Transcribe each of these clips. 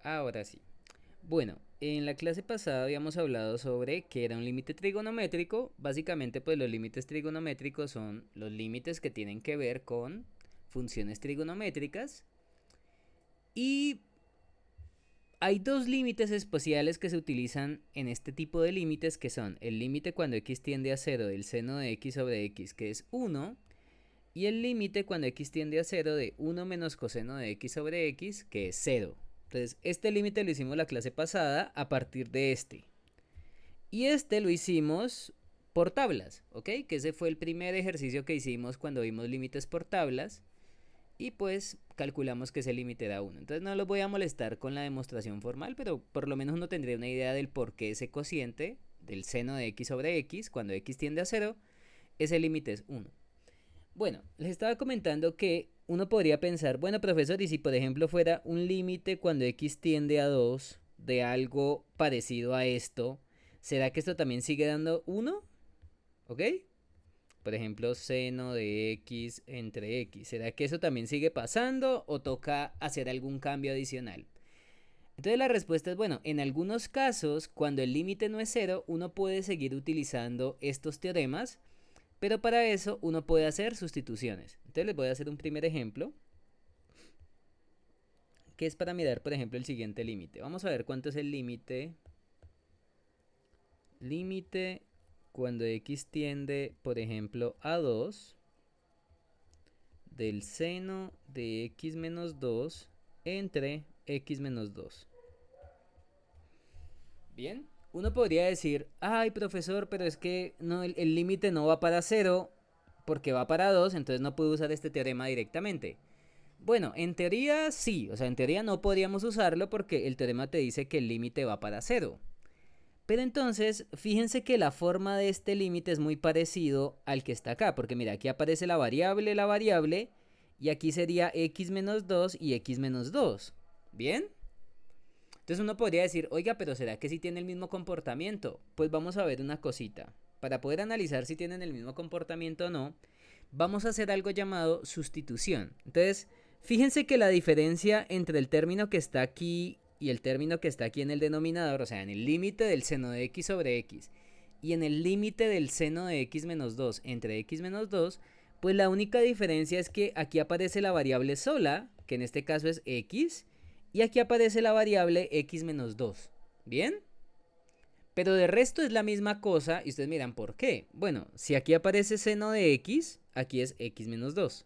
Ahora sí. Bueno, en la clase pasada habíamos hablado sobre qué era un límite trigonométrico. Básicamente, pues los límites trigonométricos son los límites que tienen que ver con funciones trigonométricas. Y hay dos límites especiales que se utilizan en este tipo de límites, que son el límite cuando x tiende a 0 del seno de x sobre x, que es 1, y el límite cuando x tiende a 0 de 1 menos coseno de x sobre x, que es 0. Entonces, este límite lo hicimos la clase pasada a partir de este. Y este lo hicimos por tablas, ¿ok? Que ese fue el primer ejercicio que hicimos cuando vimos límites por tablas. Y pues calculamos que ese límite da 1. Entonces no los voy a molestar con la demostración formal, pero por lo menos uno tendría una idea del por qué ese cociente del seno de x sobre x, cuando x tiende a 0, ese límite es 1. Bueno, les estaba comentando que uno podría pensar, bueno, profesor, y si por ejemplo fuera un límite cuando x tiende a 2 de algo parecido a esto, ¿será que esto también sigue dando 1? ¿Ok? Por ejemplo, seno de x entre x. ¿Será que eso también sigue pasando o toca hacer algún cambio adicional? Entonces la respuesta es, bueno, en algunos casos, cuando el límite no es 0, uno puede seguir utilizando estos teoremas, pero para eso uno puede hacer sustituciones. Entonces les voy a hacer un primer ejemplo, que es para mirar, por ejemplo, el siguiente límite. Vamos a ver cuánto es el límite. Límite cuando x tiende, por ejemplo, a 2 del seno de x menos 2 entre x menos 2. Bien, uno podría decir, ay profesor, pero es que no, el límite no va para 0 porque va para 2, entonces no puedo usar este teorema directamente. Bueno, en teoría sí, o sea, en teoría no podríamos usarlo porque el teorema te dice que el límite va para 0. Pero entonces, fíjense que la forma de este límite es muy parecido al que está acá, porque mira, aquí aparece la variable, y aquí sería x menos 2 y x menos 2. ¿Bien? Entonces uno podría decir, oiga, pero ¿será que sí tiene el mismo comportamiento? Pues vamos a ver una cosita. Para poder analizar si tienen el mismo comportamiento o no, vamos a hacer algo llamado sustitución. Entonces, fíjense que la diferencia entre el término que está aquí y el término que está aquí en el denominador, o sea, en el límite del seno de x sobre x y en el límite del seno de x menos 2 entre x menos 2, pues la única diferencia es que aquí aparece la variable sola, que en este caso es x, y aquí aparece la variable x menos 2. ¿Bien? Pero de resto es la misma cosa y ustedes miran por qué. Bueno, si aquí aparece seno de x, aquí es x menos 2.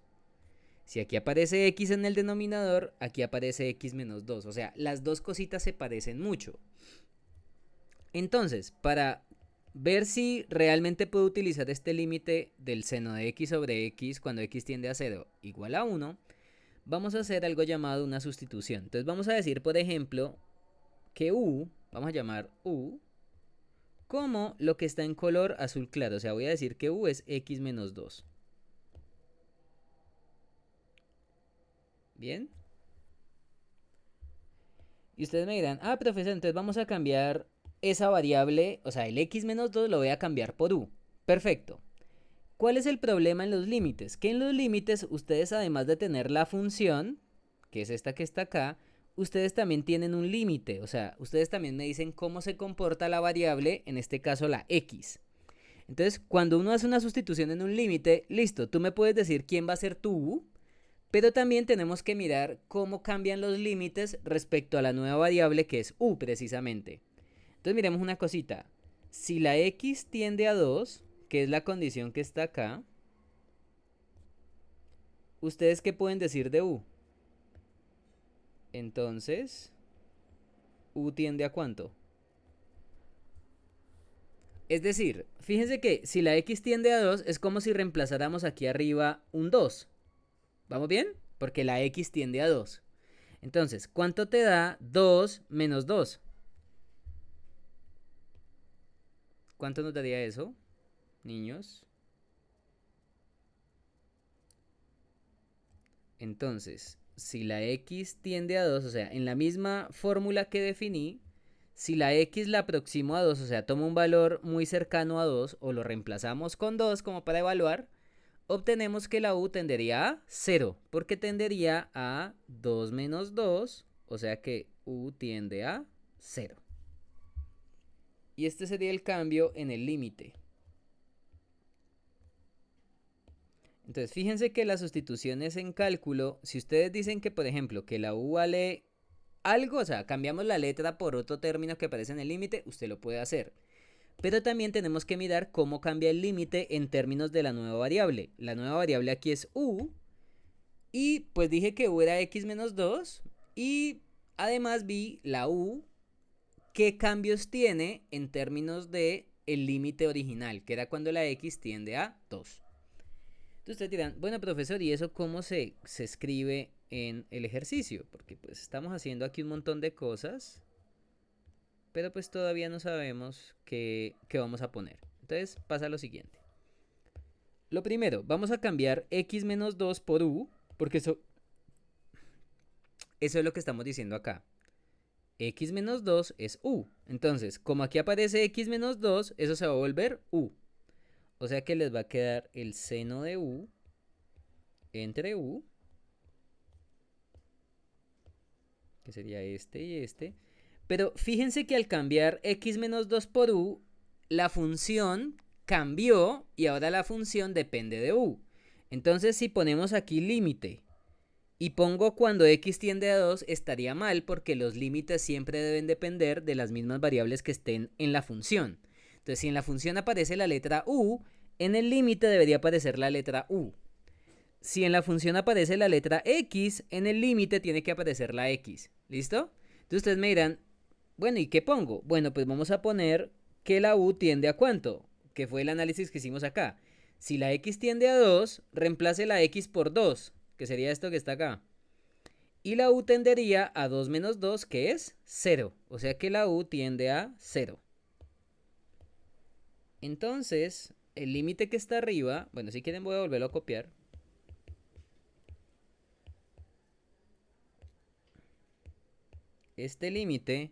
Si aquí aparece x en el denominador, aquí aparece x menos 2. O sea, las dos cositas se parecen mucho. Entonces, para ver si realmente puedo utilizar este límite del seno de x sobre x cuando x tiende a 0 igual a 1, vamos a hacer algo llamado una sustitución. Entonces vamos a decir, por ejemplo, que u, vamos a llamar u, como lo que está en color azul claro. O sea, voy a decir que u es x menos 2. Bien. Y ustedes me dirán, ah, profesor, entonces vamos a cambiar esa variable, o sea, el x menos 2 lo voy a cambiar por u. Perfecto. ¿Cuál es el problema en los límites? Que en los límites ustedes, además de tener la función, que es esta que está acá, ustedes también tienen un límite. O sea, ustedes también me dicen cómo se comporta la variable, en este caso la x. Entonces, cuando uno hace una sustitución en un límite, listo, tú me puedes decir quién va a ser tu u, pero también tenemos que mirar cómo cambian los límites respecto a la nueva variable que es u precisamente. Entonces miremos una cosita. Si la x tiende a 2, que es la condición que está acá, ¿ustedes qué pueden decir de u? Entonces, u tiende a cuánto. Es decir, fíjense que si la x tiende a 2 es como si reemplazáramos aquí arriba un 2. ¿Vamos bien? Porque la x tiende a 2. Entonces, ¿cuánto te da 2 menos 2? ¿Cuánto nos daría eso, niños? Entonces, si la x tiende a 2, o sea, en la misma fórmula que definí, si la x la aproximo a 2, o sea, tomo un valor muy cercano a 2 o lo reemplazamos con 2 como para evaluar, obtenemos que la u tendería a 0, porque tendería a 2 menos 2, o sea que u tiende a 0. Y este sería el cambio en el límite. Entonces, fíjense que las sustituciones en cálculo, si ustedes dicen que, por ejemplo, que la u vale algo, o sea, cambiamos la letra por otro término que aparece en el límite, usted lo puede hacer. Pero también tenemos que mirar cómo cambia el límite en términos de la nueva variable. La nueva variable aquí es u, y pues dije que u era x menos 2, y además vi la u, qué cambios tiene en términos de el límite original, que era cuando la x tiende a 2. Entonces ustedes dirán, bueno profesor, ¿y eso cómo se escribe en el ejercicio? Porque pues estamos haciendo aquí un montón de cosas, pero pues todavía no sabemos qué vamos a poner. Entonces pasa lo siguiente. Lo primero, vamos a cambiar x menos 2 por u, porque eso es lo que estamos diciendo acá. X menos 2 es u. Entonces, como aquí aparece x menos 2, eso se va a volver u. O sea que les va a quedar el seno de u entre u, que sería este y este. Pero fíjense que al cambiar x menos 2 por u, la función cambió y ahora la función depende de u. Entonces, si ponemos aquí límite y pongo cuando x tiende a 2, estaría mal porque los límites siempre deben depender de las mismas variables que estén en la función. Entonces, si en la función aparece la letra u, en el límite debería aparecer la letra u. Si en la función aparece la letra x, en el límite tiene que aparecer la x. ¿Listo? Entonces ustedes me dirán, bueno, ¿y qué pongo? Bueno, pues vamos a poner que la u tiende a ¿cuánto? Que fue el análisis que hicimos acá. Si la x tiende a 2, reemplace la x por 2, que sería esto que está acá. Y la u tendería a 2 menos 2, que es 0. O sea que la u tiende a 0. Entonces, el límite que está arriba, bueno, si quieren voy a volverlo a copiar. Este límite,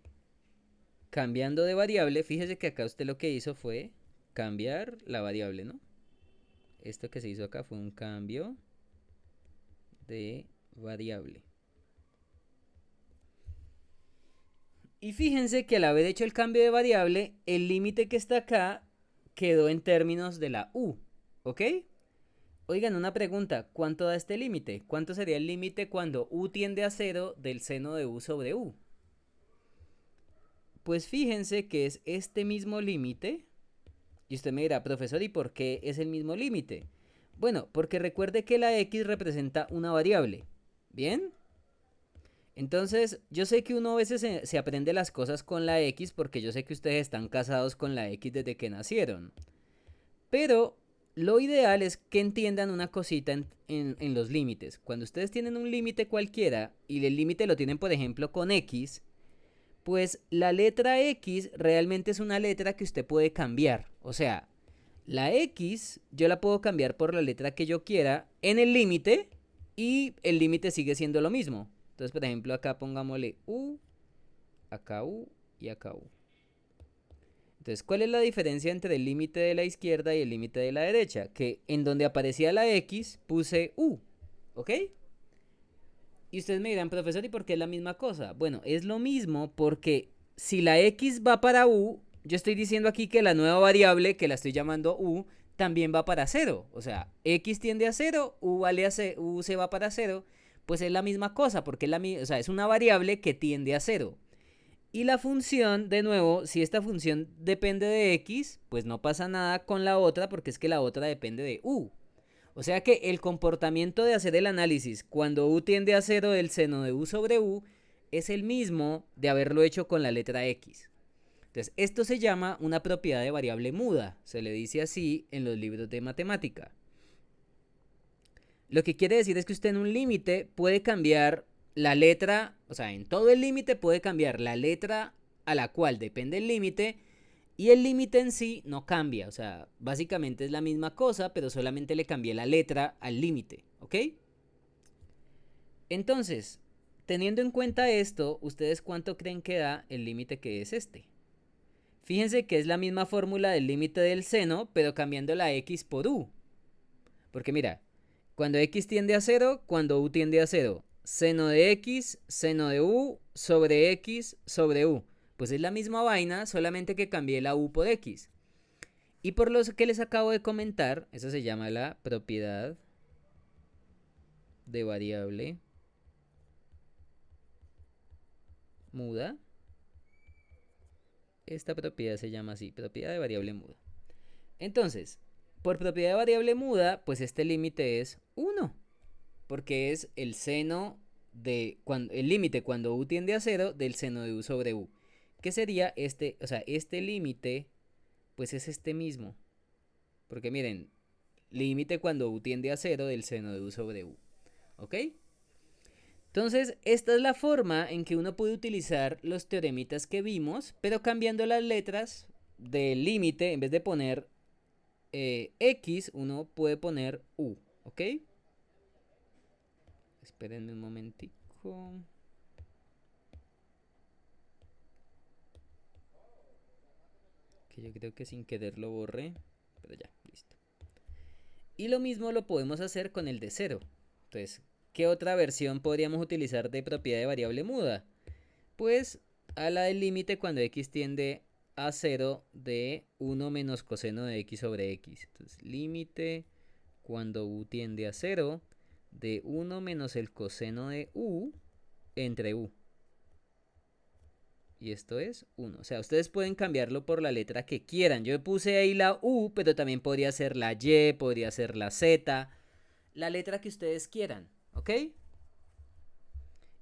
cambiando de variable, fíjese que acá usted lo que hizo fue cambiar la variable, ¿no? Esto que se hizo acá fue un cambio de variable. Y fíjense que al haber hecho el cambio de variable, el límite que está acá quedó en términos de la u, ¿ok? Oigan, una pregunta, ¿cuánto da este límite? ¿Cuánto sería el límite cuando u tiende a 0 del seno de u sobre u? Pues fíjense que es este mismo límite. Y usted me dirá, profesor, ¿y por qué es el mismo límite? Bueno, porque recuerde que la x representa una variable. ¿Bien? Entonces, yo sé que uno a veces se aprende las cosas con la x porque yo sé que ustedes están casados con la x desde que nacieron. Pero lo ideal es que entiendan una cosita en los límites. Cuando ustedes tienen un límite cualquiera y el límite lo tienen, por ejemplo, con x, pues la letra x realmente es una letra que usted puede cambiar. O sea, la x yo la puedo cambiar por la letra que yo quiera en el límite y el límite sigue siendo lo mismo. Entonces, por ejemplo, acá pongámosle u, acá u y acá u. Entonces, ¿cuál es la diferencia entre el límite de la izquierda y el límite de la derecha? Que en donde aparecía la x puse u, ¿ok? Y ustedes me dirán, profesor, ¿y por qué es la misma cosa? Bueno, es lo mismo porque si la x va para u, yo estoy diciendo aquí que la nueva variable, que la estoy llamando u, también va para 0. O sea, x tiende a 0, u, vale a 0, u se va para 0, pues es la misma cosa, porque es, o sea, es una variable que tiende a 0. Y la función, de nuevo, si esta función depende de x, pues no pasa nada con la otra, porque es que la otra depende de u. O sea que el comportamiento de hacer el análisis cuando u tiende a 0 del seno de u sobre u es el mismo de haberlo hecho con la letra x. Entonces, esto se llama una propiedad de variable muda. Se le dice así en los libros de matemática. Lo que quiere decir es que usted en un límite puede cambiar la letra, o sea, en todo el límite puede cambiar la letra a la cual depende el límite, y el límite en sí no cambia, o sea, básicamente es la misma cosa, pero solamente le cambié la letra al límite, ¿ok? Entonces, teniendo en cuenta esto, ¿ustedes cuánto creen que da el límite que es este? Fíjense que es la misma fórmula del límite del seno, pero cambiando la x por u. Porque mira, cuando x tiende a 0, cuando u tiende a 0. seno de x, seno de u, sobre x, sobre u. Pues es la misma vaina, solamente que cambié la u por x. Y por lo que les acabo de comentar, eso se llama la propiedad de variable muda. Esta propiedad se llama así, propiedad de variable muda. Entonces, por propiedad de variable muda, pues este límite es 1, porque es el seno de el límite cuando u tiende a 0 del seno de u sobre u, que sería este, o sea, este límite pues es este mismo, porque miren, límite cuando u tiende a 0 del seno de u sobre u, ¿ok? Entonces, esta es la forma en que uno puede utilizar los teoremitas que vimos, pero cambiando las letras del límite, en vez de poner X, uno puede poner U, ¿ok? Espérenme un momentico. Que yo creo que sin querer lo borré, pero ya, listo. Y lo mismo lo podemos hacer con el de 0. Entonces, ¿qué otra versión podríamos utilizar de propiedad de variable muda? Pues a la del límite cuando x tiende a 0 de 1 menos coseno de x sobre x. Entonces, límite cuando u tiende a 0 de 1 menos el coseno de u entre u. Y esto es 1. O sea, ustedes pueden cambiarlo por la letra que quieran. Yo puse ahí la u, pero también podría ser la y, podría ser la z. La letra que ustedes quieran, ¿ok?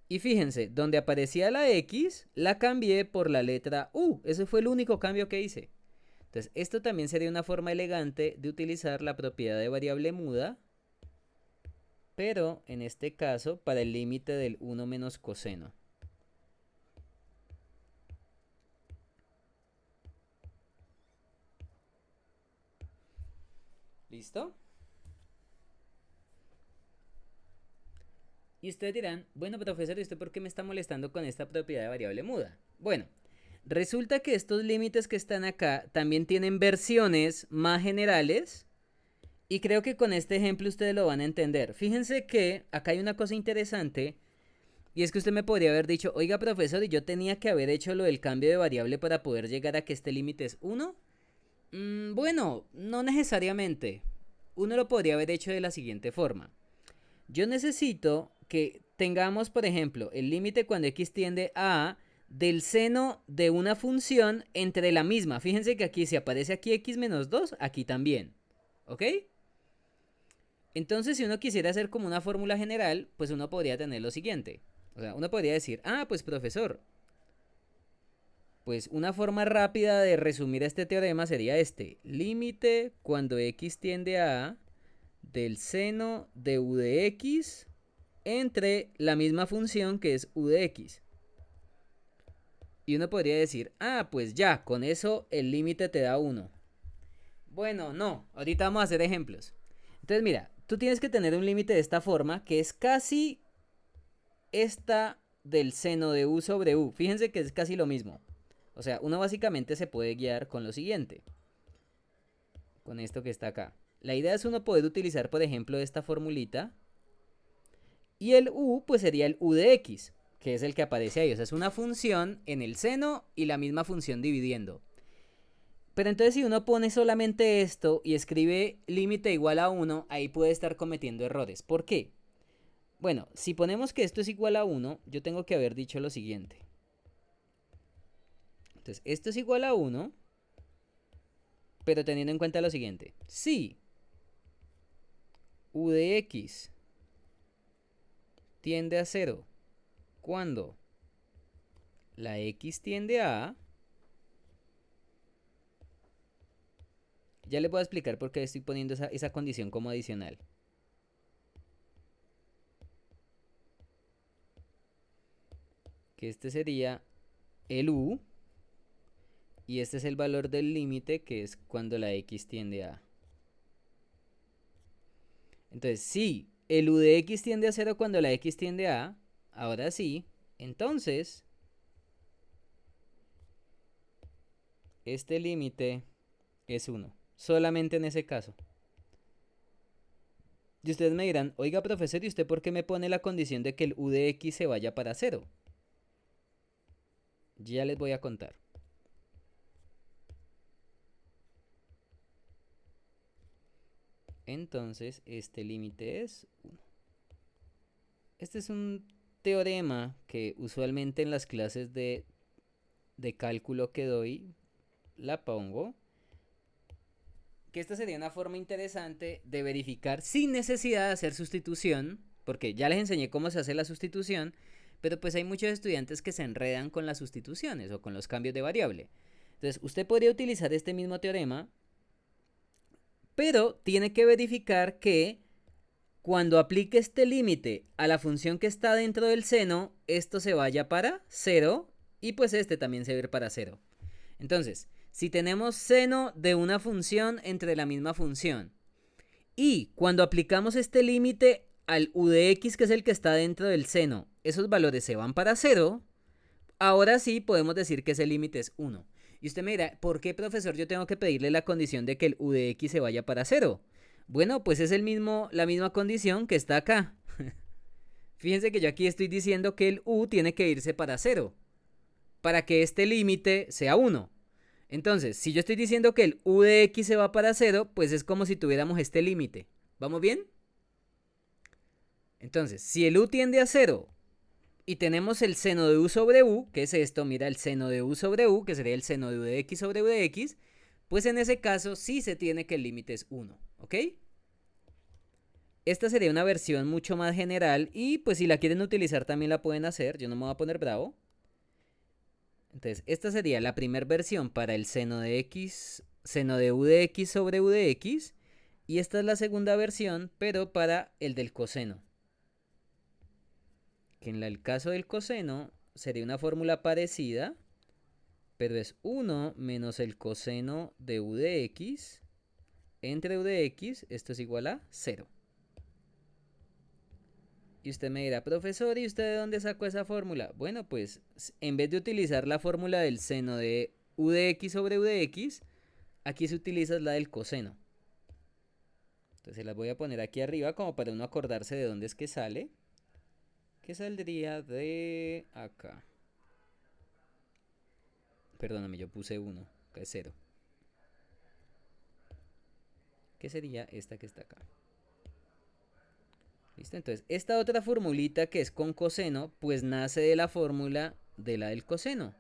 Y fíjense, donde aparecía la X, la cambié por la letra U. Ese fue el único cambio que hice. Entonces, esto también sería una forma elegante de utilizar la propiedad de variable muda, pero en este caso para el límite del 1 menos coseno. ¿Listo? Y ustedes dirán, bueno, profesor, ¿y usted por qué me está molestando con esta propiedad de variable muda? Bueno, resulta que estos límites que están acá también tienen versiones más generales. Y creo que con este ejemplo ustedes lo van a entender. Fíjense que acá hay una cosa interesante. Y es que usted me podría haber dicho, oiga profesor, ¿y yo tenía que haber hecho lo del cambio de variable para poder llegar a que este límite es 1? Bueno, no necesariamente. Uno lo podría haber hecho de la siguiente forma. Yo necesito que tengamos, por ejemplo, el límite cuando x tiende a del seno de una función entre la misma. Fíjense que aquí si aparece aquí x menos 2, aquí también. ¿Ok? Entonces, si uno quisiera hacer como una fórmula general, pues uno podría tener lo siguiente. O sea, uno podría decir, pues profesor, pues una forma rápida de resumir este teorema sería este. Límite cuando x tiende a del seno de u de x entre la misma función que es u de x. Y uno podría decir, pues ya, con eso el límite te da 1. Bueno, no, ahorita vamos a hacer ejemplos. Entonces mira, tú tienes que tener un límite de esta forma que es casi esta del seno de u sobre u. Fíjense que es casi lo mismo. O sea, uno básicamente se puede guiar con lo siguiente. Con esto que está acá. La idea es uno poder utilizar, por ejemplo, esta formulita. Y el u, pues sería el u de x, que es el que aparece ahí. O sea, es una función en el seno y la misma función dividiendo. Pero entonces si uno pone solamente esto y escribe límite igual a 1, ahí puede estar cometiendo errores. ¿Por qué? Bueno, si ponemos que esto es igual a 1, yo tengo que haber dicho lo siguiente. Entonces, esto es igual a 1, pero teniendo en cuenta lo siguiente. Si u de x tiende a 0 cuando la x tiende a... Ya le voy a explicar por qué estoy poniendo esa condición como adicional. Que este sería el u. Y este es el valor del límite, que es cuando la x tiende a... Entonces, si el u de x tiende a 0 cuando la x tiende a... Ahora sí, entonces... Este límite es 1. Solamente en ese caso. Y ustedes me dirán, oiga, profesor, ¿y usted por qué me pone la condición de que el u de x se vaya para cero? Ya les voy a contar. Entonces, este límite es 1. Este es un teorema que usualmente en las clases de cálculo que doy, la pongo. Que esta sería una forma interesante de verificar sin necesidad de hacer sustitución, porque ya les enseñé cómo se hace la sustitución, pero pues hay muchos estudiantes que se enredan con las sustituciones o con los cambios de variable. Entonces, usted podría utilizar este mismo teorema, pero tiene que verificar que cuando aplique este límite a la función que está dentro del seno, esto se vaya para 0 y pues este también se va a ir para 0. Entonces, si tenemos seno de una función entre la misma función y cuando aplicamos este límite al u de x, que es el que está dentro del seno, esos valores se van para 0, ahora sí podemos decir que ese límite es 1. Y usted me dirá, ¿por qué, profesor, yo tengo que pedirle la condición de que el u de x se vaya para 0? Bueno, pues es la misma condición que está acá. Fíjense que yo aquí estoy diciendo que el u tiene que irse para 0, para que este límite sea 1. Entonces, si yo estoy diciendo que el u de x se va para 0, pues es como si tuviéramos este límite. ¿Vamos bien? Entonces, si el u tiende a 0 y tenemos el seno de u sobre u, que es esto, mira, el seno de u sobre u, que sería el seno de u de x sobre u de x, pues en ese caso sí se tiene que el límite es 1, ¿ok? Esta sería una versión mucho más general y pues si la quieren utilizar también la pueden hacer, yo no me voy a poner bravo. Entonces, esta sería la primera versión para el seno de x, seno de u de x sobre u de x. Y esta es la segunda versión, pero para el del coseno. Que en el caso del coseno sería una fórmula parecida, pero es 1 menos el coseno de u de x entre u de x, esto es igual a 0. Y usted me dirá, profesor, ¿y usted de dónde sacó esa fórmula? Bueno, pues en vez de utilizar la fórmula del seno de u de x sobre u de x, aquí se utiliza la del coseno. Entonces las voy a poner aquí arriba como para uno acordarse de dónde es que sale. Que saldría de acá. Perdóname, yo puse 1, que es 0. Que sería esta que está acá. ¿Listo? Entonces, esta otra formulita que es con coseno, pues nace de la fórmula de la del coseno.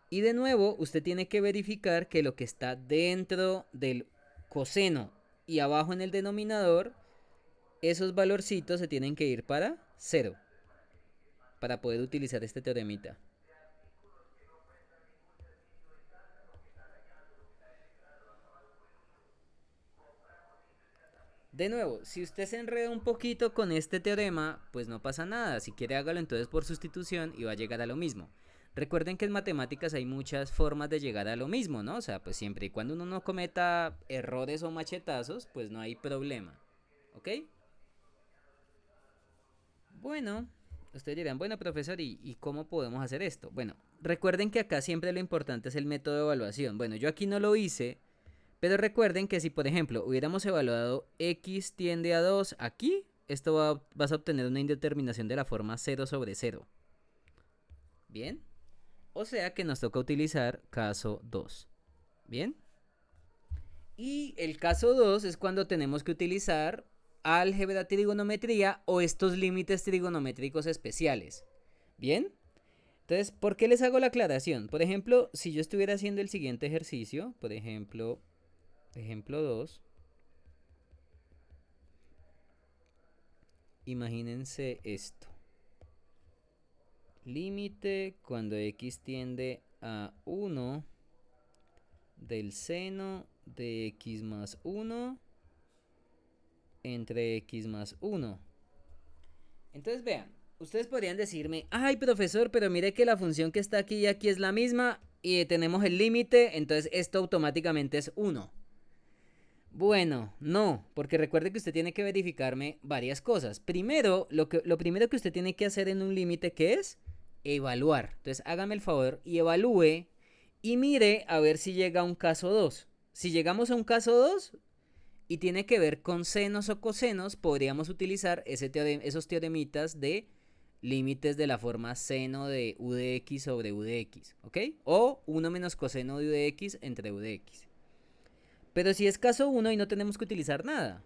Y de nuevo, usted tiene que verificar que lo que está dentro del coseno y abajo en el denominador, esos valorcitos se tienen que ir para 0. Para poder utilizar este teoremita. De nuevo, si usted se enreda un poquito con este teorema, pues no pasa nada. Si quiere hágalo entonces por sustitución y va a llegar a lo mismo. Recuerden que en matemáticas hay muchas formas de llegar a lo mismo, ¿no? O sea, pues siempre y cuando uno no cometa errores o machetazos, pues no hay problema. ¿Ok? Bueno, ustedes dirán, bueno, profesor, ¿y cómo podemos hacer esto? Bueno, recuerden que acá siempre lo importante es el método de evaluación. Bueno, yo aquí no lo hice, pero recuerden que si, por ejemplo, hubiéramos evaluado x tiende a 2 aquí, esto vas a obtener una indeterminación de la forma 0 sobre 0. ¿Bien? O sea que nos toca utilizar caso 2. ¿Bien? Y el caso 2 es cuando tenemos que utilizar álgebra, trigonometría o estos límites trigonométricos especiales. ¿Bien? Entonces, ¿por qué les hago la aclaración? Por ejemplo, si yo estuviera haciendo el siguiente ejercicio, por ejemplo 2, imagínense esto. Límite cuando x tiende a 1 del seno de x más 1 entre x más 1. Entonces vean, ustedes podrían decirme, ay profesor, pero mire que la función que está aquí y aquí es la misma y tenemos el límite, entonces esto automáticamente es 1. Bueno, no, porque recuerde que usted tiene que verificarme varias cosas. Primero, lo primero que usted tiene que hacer en un límite, ¿qué es? Evaluar. Entonces hágame el favor y evalúe y mire a ver si llega a un caso 2. Si llegamos a un caso 2, y tiene que ver con senos o cosenos, podríamos utilizar esos teoremitas de límites de la forma seno de u de x sobre u de x, ¿ok? O 1 menos coseno de u de x entre u de x. Pero si es caso 1 y no tenemos que utilizar nada.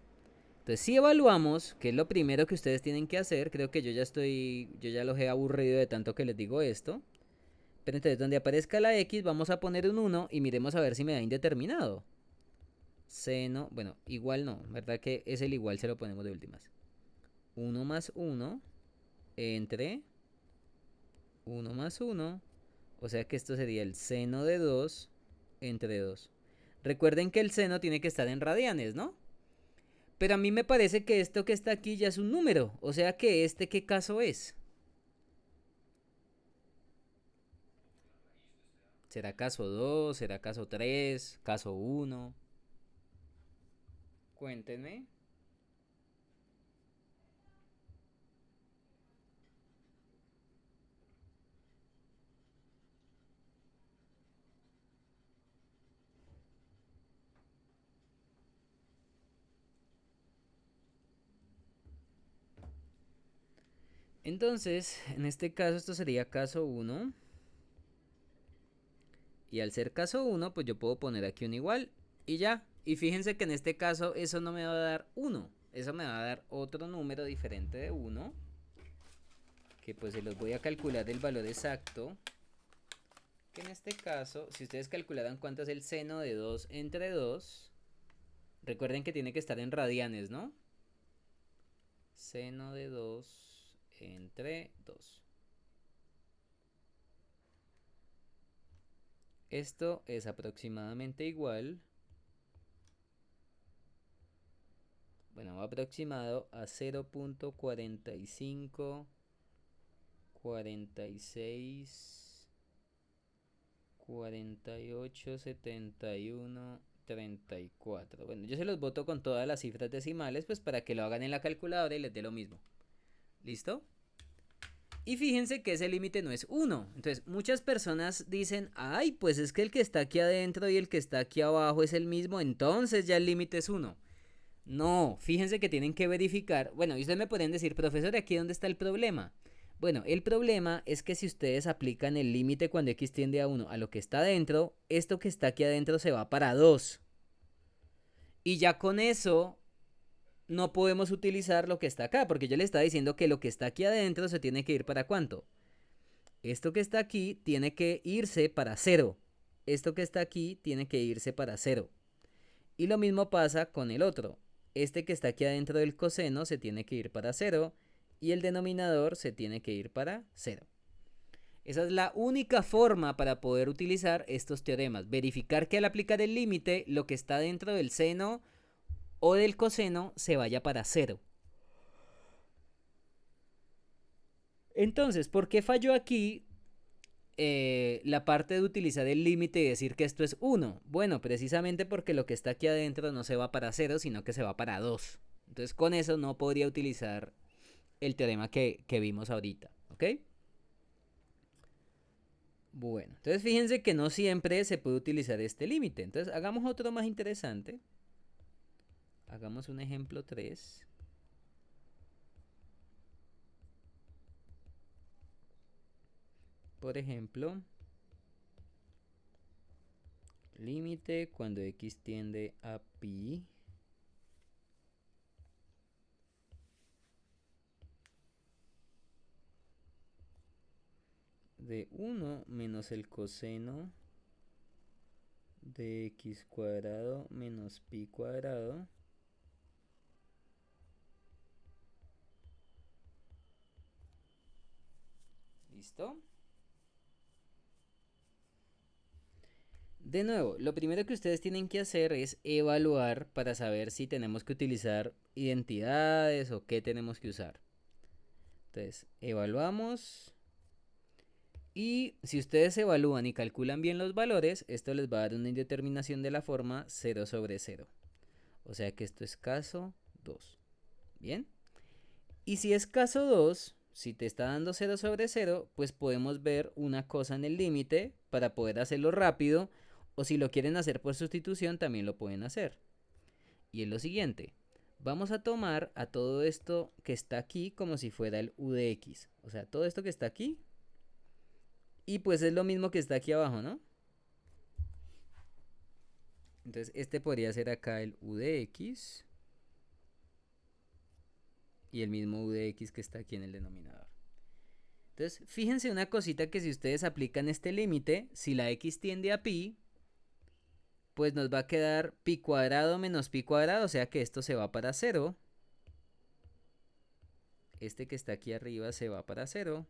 Entonces si evaluamos, que es lo primero que ustedes tienen que hacer, creo que yo ya los he aburrido de tanto que les digo esto. Pero entonces donde aparezca la x vamos a poner un 1 y miremos a ver si me da indeterminado. Seno, bueno, igual no, ¿verdad que es el igual? Se lo ponemos de últimas. 1 más 1 entre 1 más 1, o sea que esto sería el seno de 2 entre 2. Recuerden que el seno tiene que estar en radianes, ¿no? Pero a mí me parece que esto que está aquí ya es un número, o sea que ¿qué caso es? ¿Será caso 2? ¿Será caso 3? ¿Caso 1? Cuéntenme. Entonces, en este caso esto sería caso 1. Y al ser caso 1, pues yo puedo poner aquí un igual y ya. Y fíjense que en este caso eso no me va a dar 1. Eso me va a dar otro número diferente de 1. Que pues se los voy a calcular el valor exacto. Que en este caso, si ustedes calcularan cuánto es el seno de 2 entre 2. Recuerden que tiene que estar en radianes, ¿no? Seno de 2 entre 2. Esto es aproximadamente igual. Bueno, va aproximado a 0.45 46 48 71 34. Bueno, yo se los voto con todas las cifras decimales, pues para que lo hagan en la calculadora y les dé lo mismo. ¿Listo? Y fíjense que ese límite no es 1. Entonces, muchas personas dicen, ay, pues es que el que está aquí adentro y el que está aquí abajo es el mismo, entonces ya el límite es 1. No, fíjense que tienen que verificar. Bueno, y ustedes me pueden decir, profesor, ¿aquí dónde está el problema? Bueno, el problema es que si ustedes aplican el límite cuando x tiende a 1 a lo que está adentro, esto que está aquí adentro se va para 2. Y ya con eso no podemos utilizar lo que está acá, porque yo le estaba diciendo que lo que está aquí adentro se tiene que ir para ¿cuánto? Esto que está aquí tiene que irse para 0. Esto que está aquí tiene que irse para 0. Y lo mismo pasa con el otro. Este que está aquí adentro del coseno se tiene que ir para 0 y el denominador se tiene que ir para 0. Esa es la única forma para poder utilizar estos teoremas. Verificar que al aplicar el límite, lo que está dentro del seno o del coseno se vaya para 0. Entonces, ¿por qué falló aquí la parte de utilizar el límite y decir que esto es 1? Bueno, precisamente porque lo que está aquí adentro no se va para 0, sino que se va para 2. Entonces, con eso no podría utilizar el teorema que vimos ahorita, ¿ok? Bueno, entonces fíjense que no siempre se puede utilizar este límite. Entonces, hagamos otro más interesante. Hagamos un ejemplo 3. Por ejemplo, límite cuando x tiende a pi de 1 menos el coseno de x cuadrado menos pi cuadrado ¿listo? De nuevo, lo primero que ustedes tienen que hacer es evaluar para saber si tenemos que utilizar identidades o qué tenemos que usar. Entonces, evaluamos. Y si ustedes evalúan y calculan bien los valores, esto les va a dar una indeterminación de la forma 0 sobre 0. O sea que esto es caso 2. ¿Bien? Y si es caso 2, si te está dando 0 sobre 0, pues podemos ver una cosa en el límite para poder hacerlo rápido. O si lo quieren hacer por sustitución, también lo pueden hacer. Y es lo siguiente. Vamos a tomar a todo esto que está aquí como si fuera el u de x. O sea, todo esto que está aquí. Y pues es lo mismo que está aquí abajo, ¿no? Entonces este podría ser acá el u de x. Y el mismo u de x que está aquí en el denominador. Entonces, fíjense una cosita que si ustedes aplican este límite, si la x tiende a pi, pues nos va a quedar pi cuadrado menos pi cuadrado, o sea que esto se va para 0. Este que está aquí arriba se va para 0.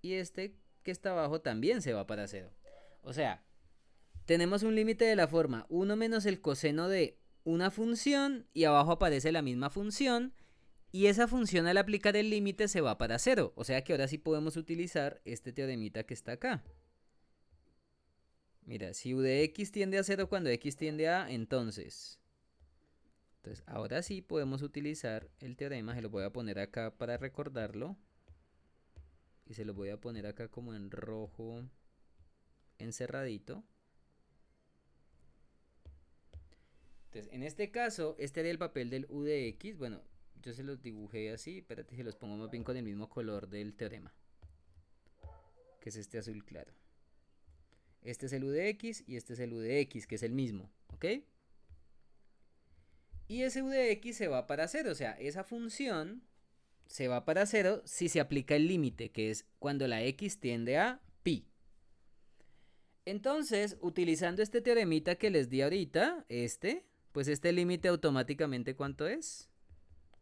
Y este que está abajo también se va para 0. O sea, tenemos un límite de la forma 1 menos el coseno de una función y abajo aparece la misma función. Y esa función al aplicar el límite se va para 0. O sea que ahora sí podemos utilizar este teoremita que está acá. Mira, si u de x tiende a 0 cuando x tiende a, entonces ahora sí podemos utilizar el teorema. Se lo voy a poner acá para recordarlo. Y se lo voy a poner acá como en rojo encerradito. Entonces, en este caso, este era el papel del u de x. Bueno, yo se los dibujé así. Espérate, se los pongo más bien con el mismo color del teorema, que es este azul claro. Este es el u de x y este es el u de x, que es el mismo, ¿ok? Y ese u de x se va para 0, o sea, esa función se va para 0 si se aplica el límite, que es cuando la x tiende a pi. Entonces, utilizando este teoremita que les di ahorita, pues este límite automáticamente, ¿cuánto es?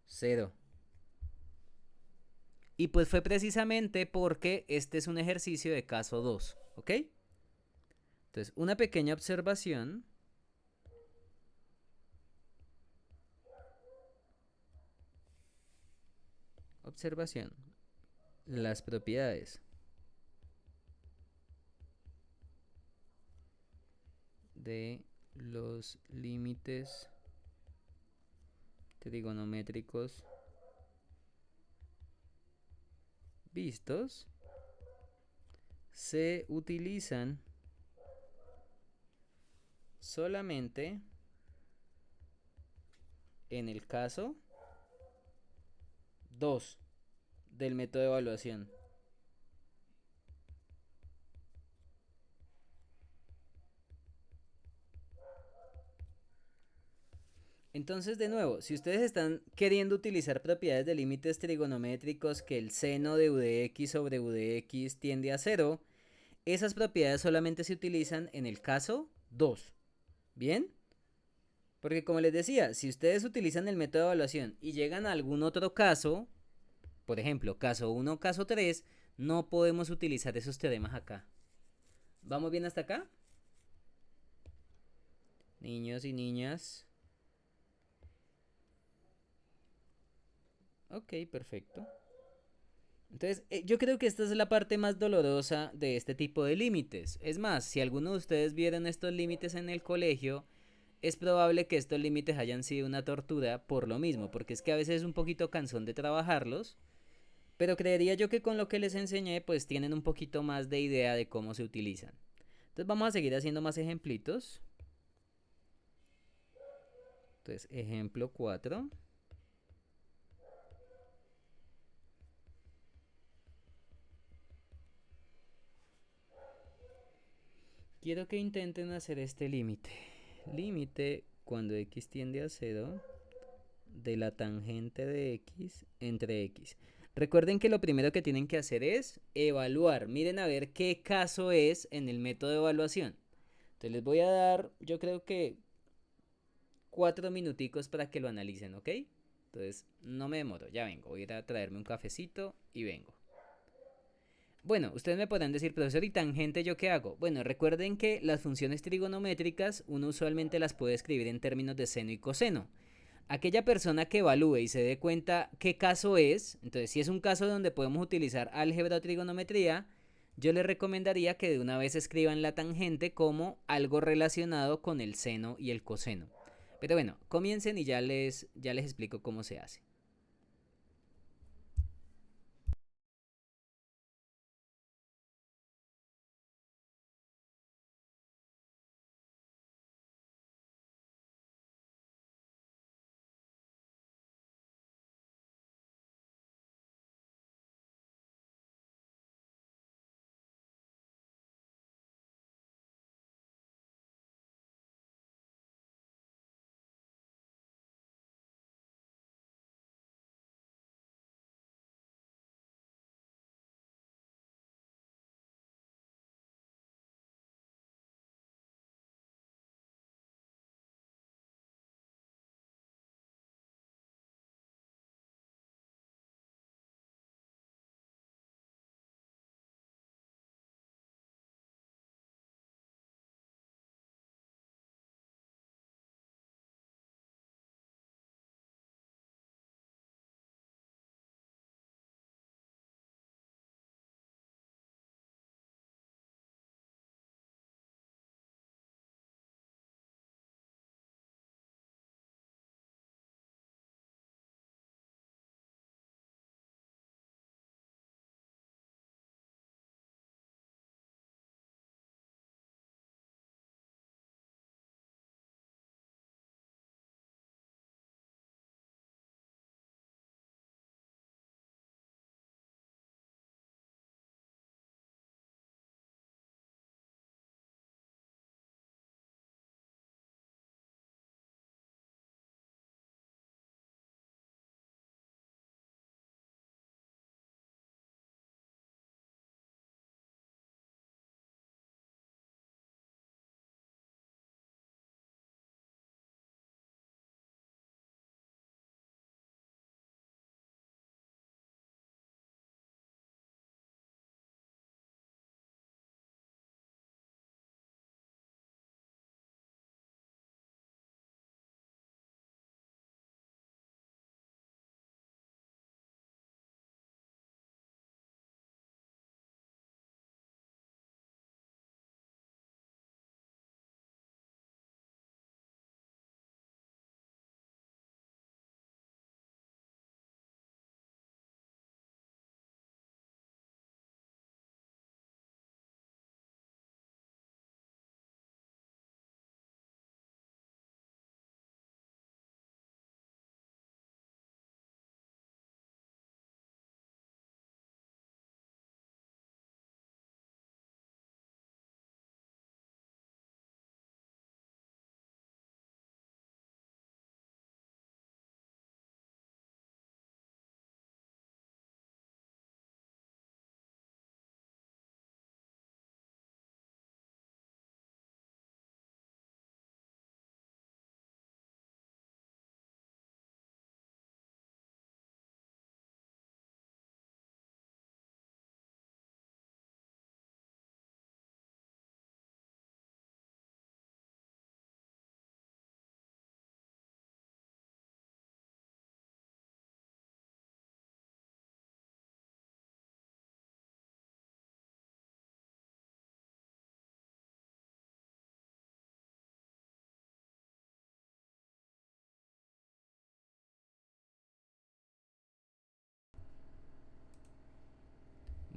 0. Y pues fue precisamente porque este es un ejercicio de caso 2, ¿ok? Entonces, una pequeña observación. Observación. Las propiedades de los límites trigonométricos vistos se utilizan solamente en el caso 2 del método de evaluación. Entonces, de nuevo, si ustedes están queriendo utilizar propiedades de límites trigonométricos, que el seno de u de x sobre u de x tiende a 0, esas propiedades solamente se utilizan en el caso 2. ¿Bien? Porque como les decía, si ustedes utilizan el método de evaluación y llegan a algún otro caso, por ejemplo, caso 1, caso 3, no podemos utilizar esos teoremas acá. ¿Vamos bien hasta acá? Niños y niñas. Ok, perfecto. Entonces, yo creo que esta es la parte más dolorosa de este tipo de límites. Es más, si alguno de ustedes vieron estos límites en el colegio, es probable que estos límites hayan sido una tortura por lo mismo, porque es que a veces es un poquito cansón de trabajarlos, pero creería yo que con lo que les enseñé, pues tienen un poquito más de idea de cómo se utilizan. Entonces vamos a seguir haciendo más ejemplitos. Entonces, ejemplo 4. Quiero que intenten hacer este límite. Límite cuando x tiende a 0 de la tangente de x entre x. Recuerden que lo primero que tienen que hacer es evaluar. Miren a ver qué caso es en el método de evaluación. Entonces les voy a dar, yo creo que 4 minuticos para que lo analicen, ¿ok? Entonces no me demoro, ya vengo. Voy a ir a traerme un cafecito y vengo. Bueno, ustedes me podrán decir, profesor, ¿y tangente yo qué hago? Bueno, recuerden que las funciones trigonométricas uno usualmente las puede escribir en términos de seno y coseno. Aquella persona que evalúe y se dé cuenta qué caso es, entonces si es un caso donde podemos utilizar álgebra o trigonometría, yo les recomendaría que de una vez escriban la tangente como algo relacionado con el seno y el coseno. Pero bueno, comiencen y ya les explico cómo se hace.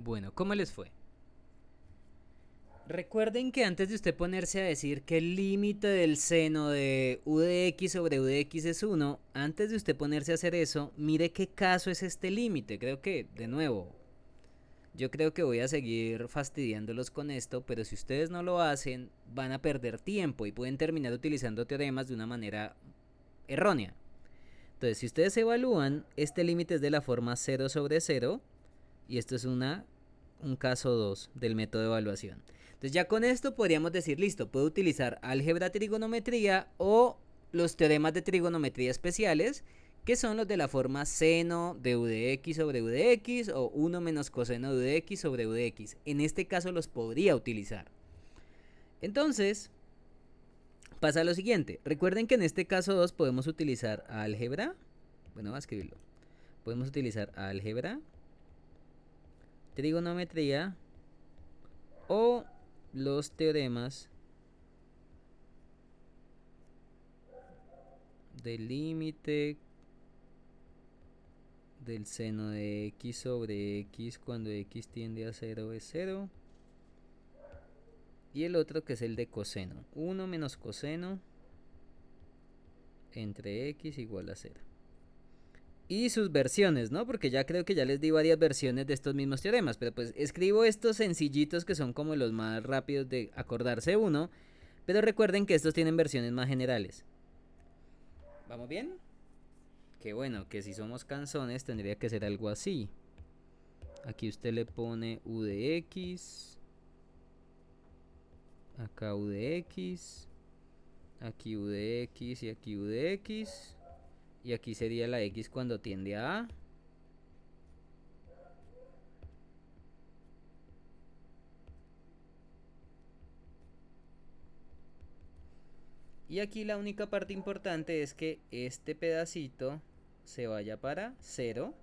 Bueno, ¿cómo les fue? Recuerden que antes de usted ponerse a decir que el límite del seno de u de x sobre u de x es 1, antes de usted ponerse a hacer eso, mire qué caso es este límite. Creo que, de nuevo, yo creo que voy a seguir fastidiándolos con esto, pero si ustedes no lo hacen, van a perder tiempo y pueden terminar utilizando teoremas de una manera errónea. Entonces, si ustedes evalúan, este límite es de la forma 0 sobre 0 y esto es un caso 2 del método de evaluación. Entonces ya con esto podríamos decir, listo, puedo utilizar álgebra trigonometría o los teoremas de trigonometría especiales, que son los de la forma seno de u de x sobre u de x o 1 menos coseno de u de x sobre u de x. En este caso los podría utilizar. Entonces, pasa lo siguiente. Recuerden que en este caso 2 podemos utilizar álgebra. Bueno, voy a escribirlo. Podemos utilizar álgebra, trigonometría o los teoremas del límite del seno de x sobre x cuando x tiende a 0 es 0. Y el otro que es el de coseno. 1 menos coseno entre x igual a 0. Y sus versiones, ¿no? Porque ya creo que ya les di varias versiones de estos mismos teoremas, pero pues escribo estos sencillitos que son como los más rápidos de acordarse uno, pero recuerden que estos tienen versiones más generales. ¿Vamos bien? Que bueno, que si somos canzones tendría que ser algo así. Aquí usted le pone u de x, acá u de x, aquí u de x y aquí u de x. Y aquí sería la x cuando tiende a A. Y aquí la única parte importante es que este pedacito se vaya para 0.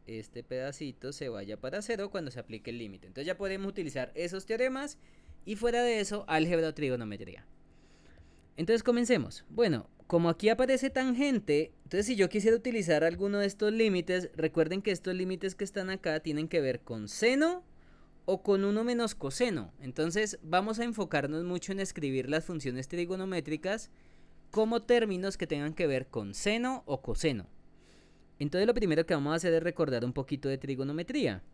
Este pedacito se vaya para 0 cuando se aplique el límite. Entonces ya podemos utilizar esos teoremas. Y fuera de eso, álgebra o trigonometría. Entonces comencemos. Bueno, como aquí aparece tangente, entonces si yo quisiera utilizar alguno de estos límites, recuerden que estos límites que están acá tienen que ver con seno o con 1 menos coseno. Entonces vamos a enfocarnos mucho en escribir las funciones trigonométricas como términos que tengan que ver con seno o coseno. Entonces lo primero que vamos a hacer es recordar un poquito de trigonometría.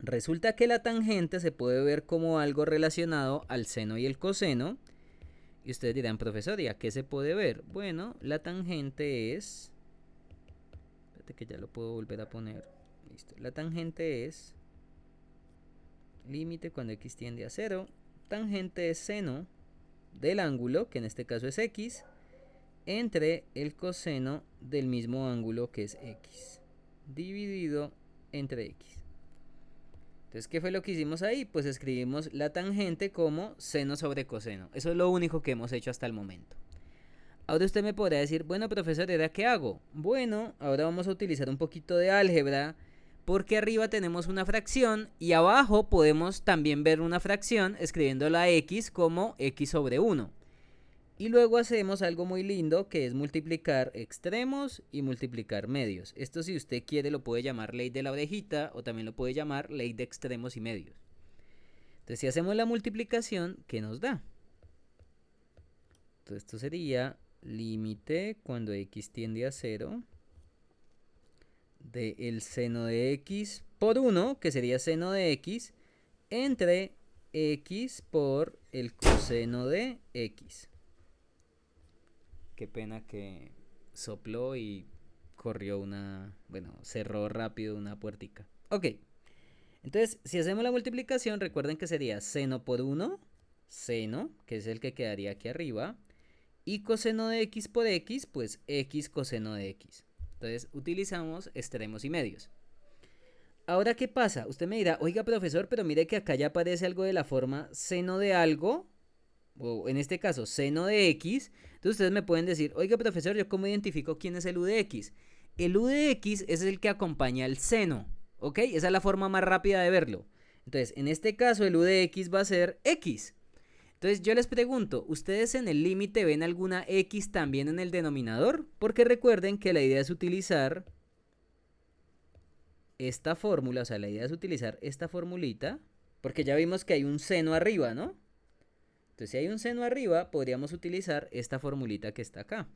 Resulta que la tangente se puede ver como algo relacionado al seno y el coseno. Y ustedes dirán, profesor, ¿y a qué se puede ver? Bueno, la tangente es... Espérate que ya lo puedo volver a poner. Listo. La tangente es... límite cuando x tiende a 0. Tangente es seno del ángulo, que en este caso es x, entre el coseno del mismo ángulo que es x, dividido entre x. Entonces, ¿qué fue lo que hicimos ahí? Pues escribimos la tangente como seno sobre coseno. Eso es lo único que hemos hecho hasta el momento. Ahora usted me podrá decir, bueno, profesor, ¿ahora qué hago? Bueno, ahora vamos a utilizar un poquito de álgebra, porque arriba tenemos una fracción y abajo podemos también ver una fracción escribiendo la x como x sobre 1. Y luego hacemos algo muy lindo que es multiplicar extremos y multiplicar medios. Esto, si usted quiere, lo puede llamar ley de la orejita o también lo puede llamar ley de extremos y medios. Entonces, si hacemos la multiplicación, ¿qué nos da? Entonces, esto sería límite cuando x tiende a 0 del seno de x por 1, que sería seno de x, entre x por el coseno de x. Qué pena que sopló y corrió una... bueno, cerró rápido una puertica. Ok. Entonces, si hacemos la multiplicación, recuerden que sería seno por 1, seno, que es el que quedaría aquí arriba, y coseno de x por x, pues x coseno de x. Entonces, utilizamos extremos y medios. Ahora, ¿qué pasa? Usted me dirá, oiga, profesor, pero mire que acá ya aparece algo de la forma seno de algo, o en este caso, seno de x. Entonces ustedes me pueden decir, oiga, profesor, ¿yo cómo identifico quién es el u de x? El u de x es el que acompaña al seno, ¿ok? Esa es la forma más rápida de verlo. Entonces, en este caso, el u de x va a ser x. Entonces, yo les pregunto, ¿ustedes en el límite ven alguna x también en el denominador? Porque recuerden que la idea es utilizar esta fórmula, o sea, la idea es utilizar esta formulita, porque ya vimos que hay un seno arriba, ¿no? Entonces, si hay un seno arriba, podríamos utilizar esta formulita que está acá.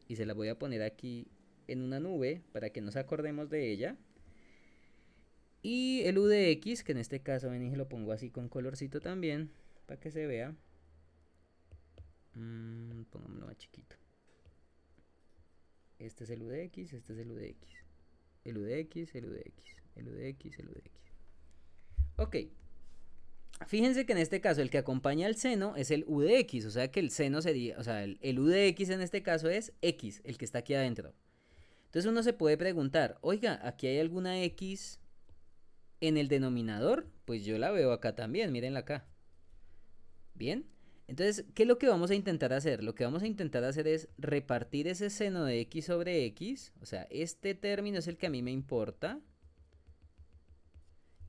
Y se la voy a poner aquí en una nube para que nos acordemos de ella. Y el u de x, que en este caso ven y lo pongo así con colorcito también, para que se vea. Pongámoslo más chiquito. Este es el u de x, este es el u de x. El u de x, el u de x, el u de x, el u de x. Ok. Fíjense que en este caso el que acompaña al seno es el u de x, o sea que el seno sería, o sea, el u de x en este caso es x, el que está aquí adentro. Entonces uno se puede preguntar, oiga, ¿aquí hay alguna x en el denominador? Pues yo la veo acá también, mírenla acá. Bien, entonces, ¿qué es lo que vamos a intentar hacer? Lo que vamos a intentar hacer es repartir ese seno de x sobre x, o sea, este término es el que a mí me importa.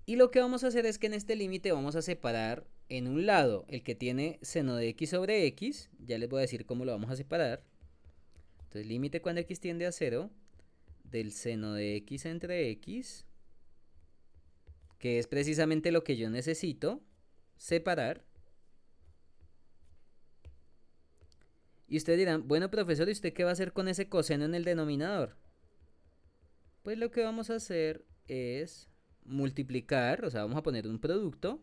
Y lo que vamos a hacer es que en este límite vamos a separar en un lado el que tiene seno de x sobre x, ya les voy a decir cómo lo vamos a separar. Entonces, límite cuando x tiende a 0 del seno de x entre x, que es precisamente lo que yo necesito separar. Y ustedes dirán, bueno, profesor, ¿y usted qué va a hacer con ese coseno en el denominador? Pues lo que vamos a hacer es multiplicar, o sea, vamos a poner un producto.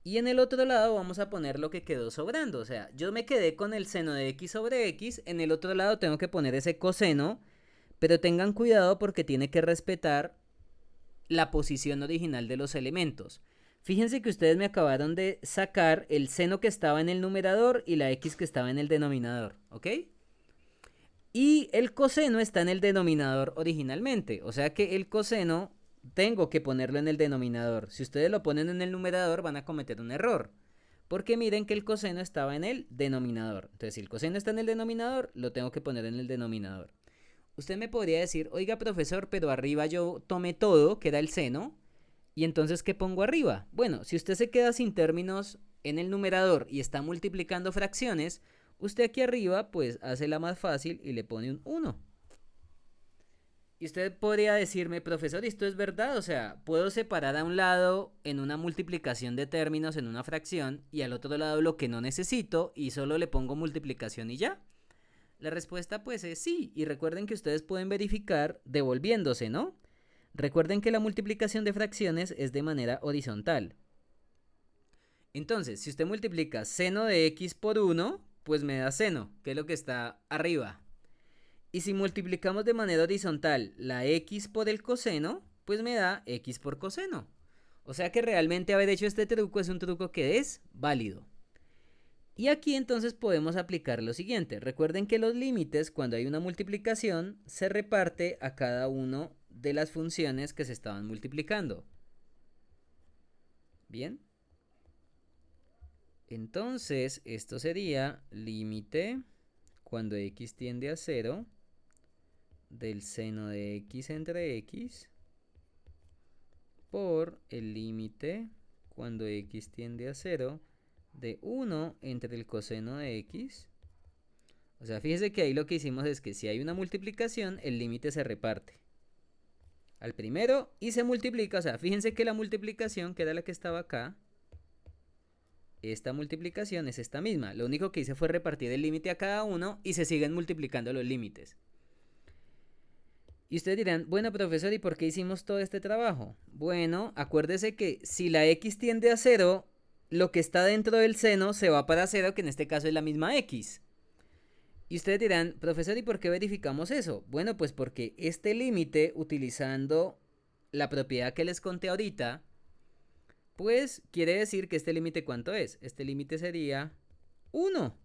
Y en el otro lado vamos a poner lo que quedó sobrando. O sea, yo me quedé con el seno de x sobre x. En el otro lado tengo que poner ese coseno. Pero tengan cuidado porque tiene que respetar la posición original de los elementos. Fíjense que ustedes me acabaron de sacar el seno que estaba en el numerador y la x que estaba en el denominador, ¿ok? Y el coseno está en el denominador originalmente, o sea que el coseno tengo que ponerlo en el denominador. Si ustedes lo ponen en el numerador van a cometer un error, porque miren que el coseno estaba en el denominador. Entonces, si el coseno está en el denominador, lo tengo que poner en el denominador. Usted me podría decir, oiga profesor, pero arriba yo tomé todo, que era el seno, y entonces ¿qué pongo arriba? Bueno, si usted se queda sin términos en el numerador y está multiplicando fracciones, usted aquí arriba pues hace la más fácil y le pone un 1. Y usted podría decirme, profesor, ¿esto es verdad? O sea, ¿puedo separar a un lado en una multiplicación de términos en una fracción y al otro lado lo que no necesito y solo le pongo multiplicación y ya? La respuesta pues es sí, y recuerden que ustedes pueden verificar devolviéndose, ¿no? Recuerden que la multiplicación de fracciones es de manera horizontal. Entonces, si usted multiplica seno de x por 1, pues me da seno, que es lo que está arriba. Y si multiplicamos de manera horizontal la x por el coseno, pues me da x por coseno. O sea que realmente haber hecho este truco es un truco que es válido. Y aquí entonces podemos aplicar lo siguiente. Recuerden que los límites, cuando hay una multiplicación, se reparte a cada uno de las funciones que se estaban multiplicando. ¿Bien? Entonces, esto sería límite cuando x tiende a 0 del seno de x entre x por el límite cuando x tiende a 0 de 1 entre el coseno de x. O sea, fíjese que ahí lo que hicimos es que si hay una multiplicación, el límite se reparte al primero y se multiplica. O sea, fíjense que la multiplicación, que era la que estaba acá, esta multiplicación es esta misma. Lo único que hice fue repartir el límite a cada uno y se siguen multiplicando los límites. Y ustedes dirán, bueno, profesor, ¿y por qué hicimos todo este trabajo? Bueno, acuérdese que si la x tiende a 0, lo que está dentro del seno se va para 0, que en este caso es la misma x. Y ustedes dirán, profesor, ¿y por qué verificamos eso? Bueno, pues porque este límite, utilizando la propiedad que les conté ahorita, pues quiere decir que este límite, ¿cuánto es? Este límite sería 1.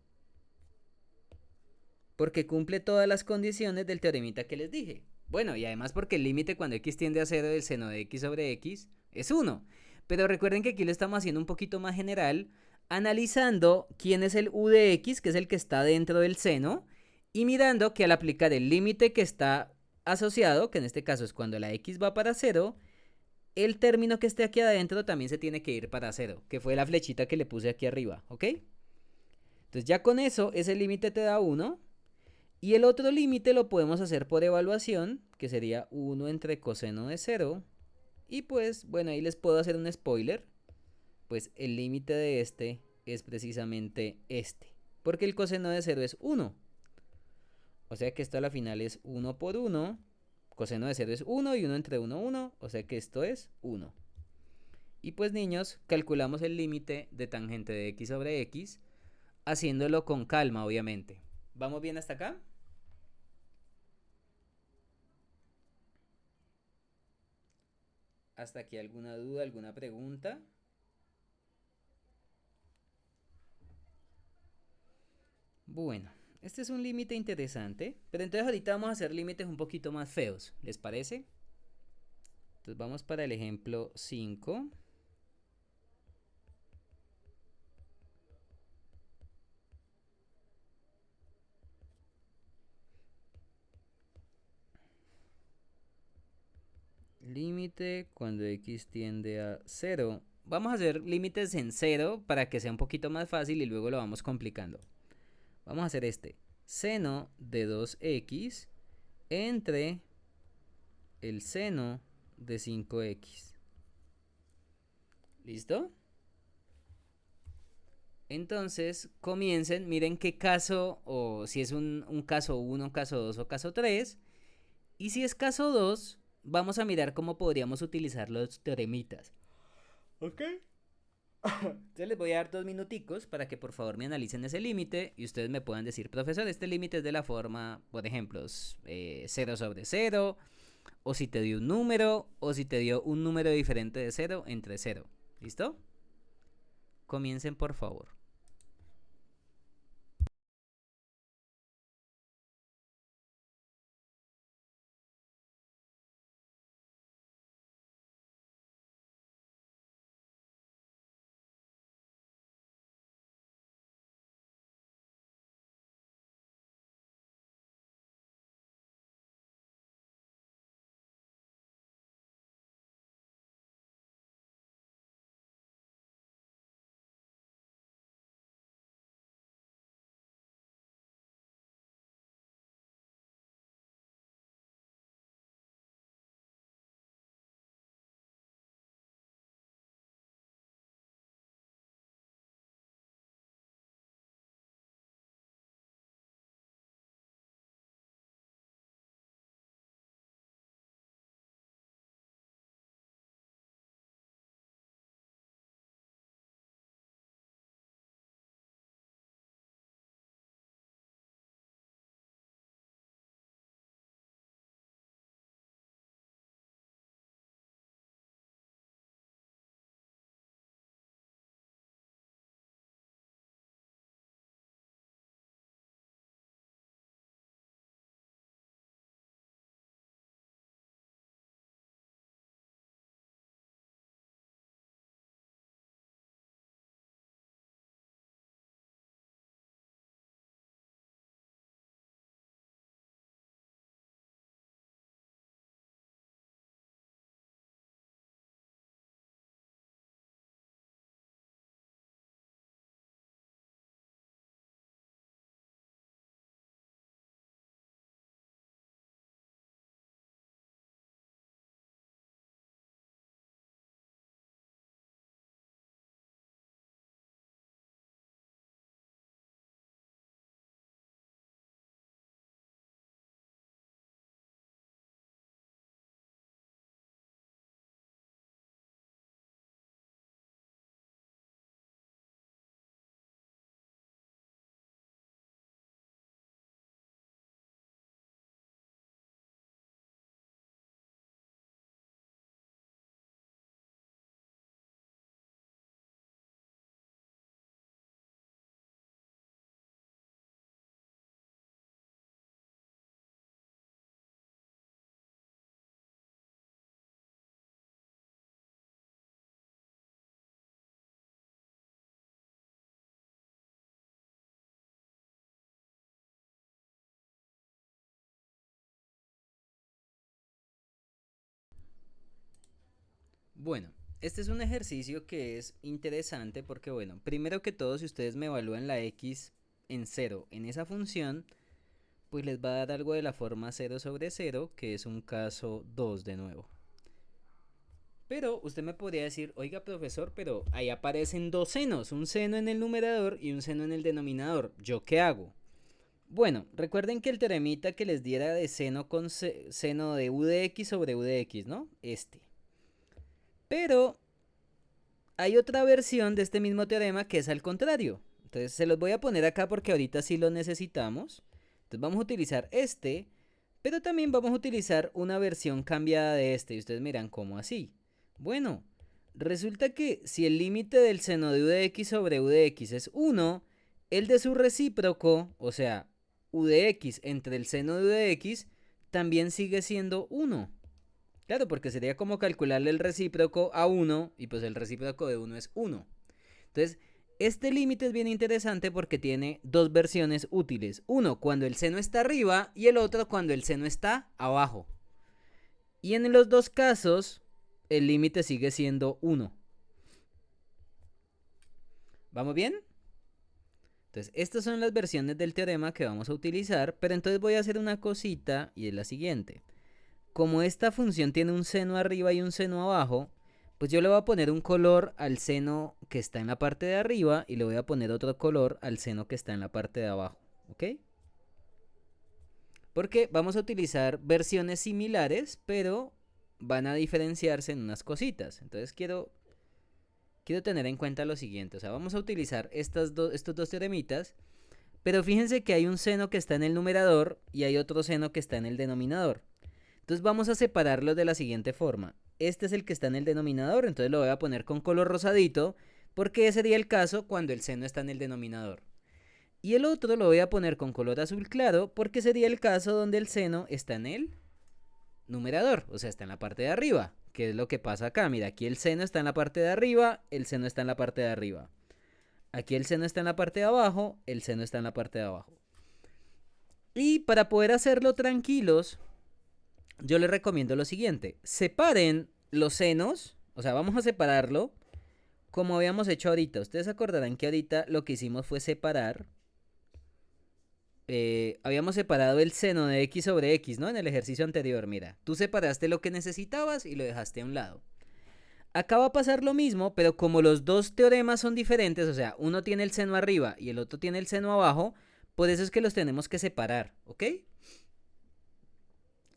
Porque cumple todas las condiciones del teoremita que les dije. Bueno, y además porque el límite cuando x tiende a 0 del seno de x sobre x es 1. Pero recuerden que aquí lo estamos haciendo un poquito más general, analizando quién es el u de x, que es el que está dentro del seno, y mirando que al aplicar el límite que está asociado, que en este caso es cuando la x va para 0, el término que esté aquí adentro también se tiene que ir para 0, que fue la flechita que le puse aquí arriba, ¿ok? Entonces ya con eso, ese límite te da 1. Y el otro límite lo podemos hacer por evaluación, que sería 1 entre coseno de 0. Y pues, bueno, ahí les puedo hacer un spoiler. Pues el límite de este es precisamente este. Porque el coseno de 0 es 1. O sea que esto a la final es 1 por 1. Coseno de 0 es 1 y 1 entre 1, 1. O sea que esto es 1. Y pues niños, calculamos el límite de tangente de x sobre x, haciéndolo con calma, obviamente. ¿Vamos bien hasta acá? ¿Hasta aquí alguna duda, alguna pregunta? Bueno, este es un límite interesante, pero entonces ahorita vamos a hacer límites un poquito más feos, ¿les parece? Entonces vamos para el ejemplo 5. Límite cuando x tiende a 0. Vamos a hacer límites en 0 para que sea un poquito más fácil y luego lo vamos complicando. Vamos a hacer este. Seno de 2x entre el seno de 5x. ¿Listo? Entonces, comiencen, miren qué caso, o si es un caso 1, caso 2 o caso 3. Y si es caso 2, vamos a mirar cómo podríamos utilizar los teoremitas. ¿Ok? Entonces les voy a dar 2 minuticos para que por favor me analicen ese límite y ustedes me puedan decir, profesor, este límite es de la forma, por ejemplo, 0 sobre 0, o si te dio un número, o si te dio un número diferente de 0 entre 0. ¿Listo? Comiencen por favor. Bueno, este es un ejercicio que es interesante porque, bueno, primero que todo, si ustedes me evalúan la x en 0 en esa función, pues les va a dar algo de la forma 0/0, que es un caso 2 de nuevo. Pero usted me podría decir, oiga profesor, pero ahí aparecen dos senos, un seno en el numerador y un seno en el denominador. ¿Yo qué hago? Bueno, recuerden que el teoremita que les diera de seno con seno de u de x sobre u de x, ¿no? Pero hay otra versión de este mismo teorema que es al contrario. Entonces se los voy a poner acá porque ahorita sí lo necesitamos. Entonces vamos a utilizar pero también vamos a utilizar una versión cambiada de y ustedes miran cómo así. Bueno, resulta que si el límite del seno de u de x sobre u de x es 1, el de su recíproco, o sea, u de x entre el seno de u de x, también sigue siendo 1. Claro, porque sería como calcularle el recíproco a 1 y pues el recíproco de 1 es 1. Entonces, este límite es bien interesante porque tiene dos versiones útiles. Uno cuando el seno está arriba y el otro cuando el seno está abajo. Y en los dos casos, el límite sigue siendo 1. ¿Vamos bien? Entonces, estas son las versiones del teorema que vamos a utilizar, pero entonces voy a hacer una cosita y es la siguiente. Como esta función tiene un seno arriba y un seno abajo, pues yo le voy a poner un color al seno que está en la parte de arriba y le voy a poner otro color al seno que está en la parte de abajo, ¿ok? Porque vamos a utilizar versiones similares, pero van a diferenciarse en unas cositas. Entonces quiero tener en cuenta lo siguiente, o sea, vamos a utilizar estos dos teoremitas, pero fíjense que hay un seno que está en el numerador y hay otro seno que está en el denominador. Entonces vamos a separarlos de la siguiente forma. Este es el que está en el denominador, entonces lo voy a poner con color rosadito, porque ese sería el caso cuando el seno está en el denominador. Y el otro lo voy a poner con color azul claro, porque sería el caso donde el seno está en el numerador, o sea, está en la parte de arriba, que es lo que pasa acá. Mira, aquí el seno está en la parte de arriba, el seno está en la parte de arriba. Aquí el seno está en la parte de abajo, el seno está en la parte de abajo. Y para poder hacerlo tranquilos, yo les recomiendo lo siguiente. Separen los senos, o sea, vamos a separarlo como habíamos hecho ahorita. Ustedes acordarán que ahorita lo que hicimos fue separar. Habíamos separado el seno de x sobre x, ¿no? En el ejercicio anterior, mira. Tú separaste lo que necesitabas y lo dejaste a un lado. Acá va a pasar lo mismo, pero como los dos teoremas son diferentes, o sea, uno tiene el seno arriba y el otro tiene el seno abajo, por eso es que los tenemos que separar, ¿ok?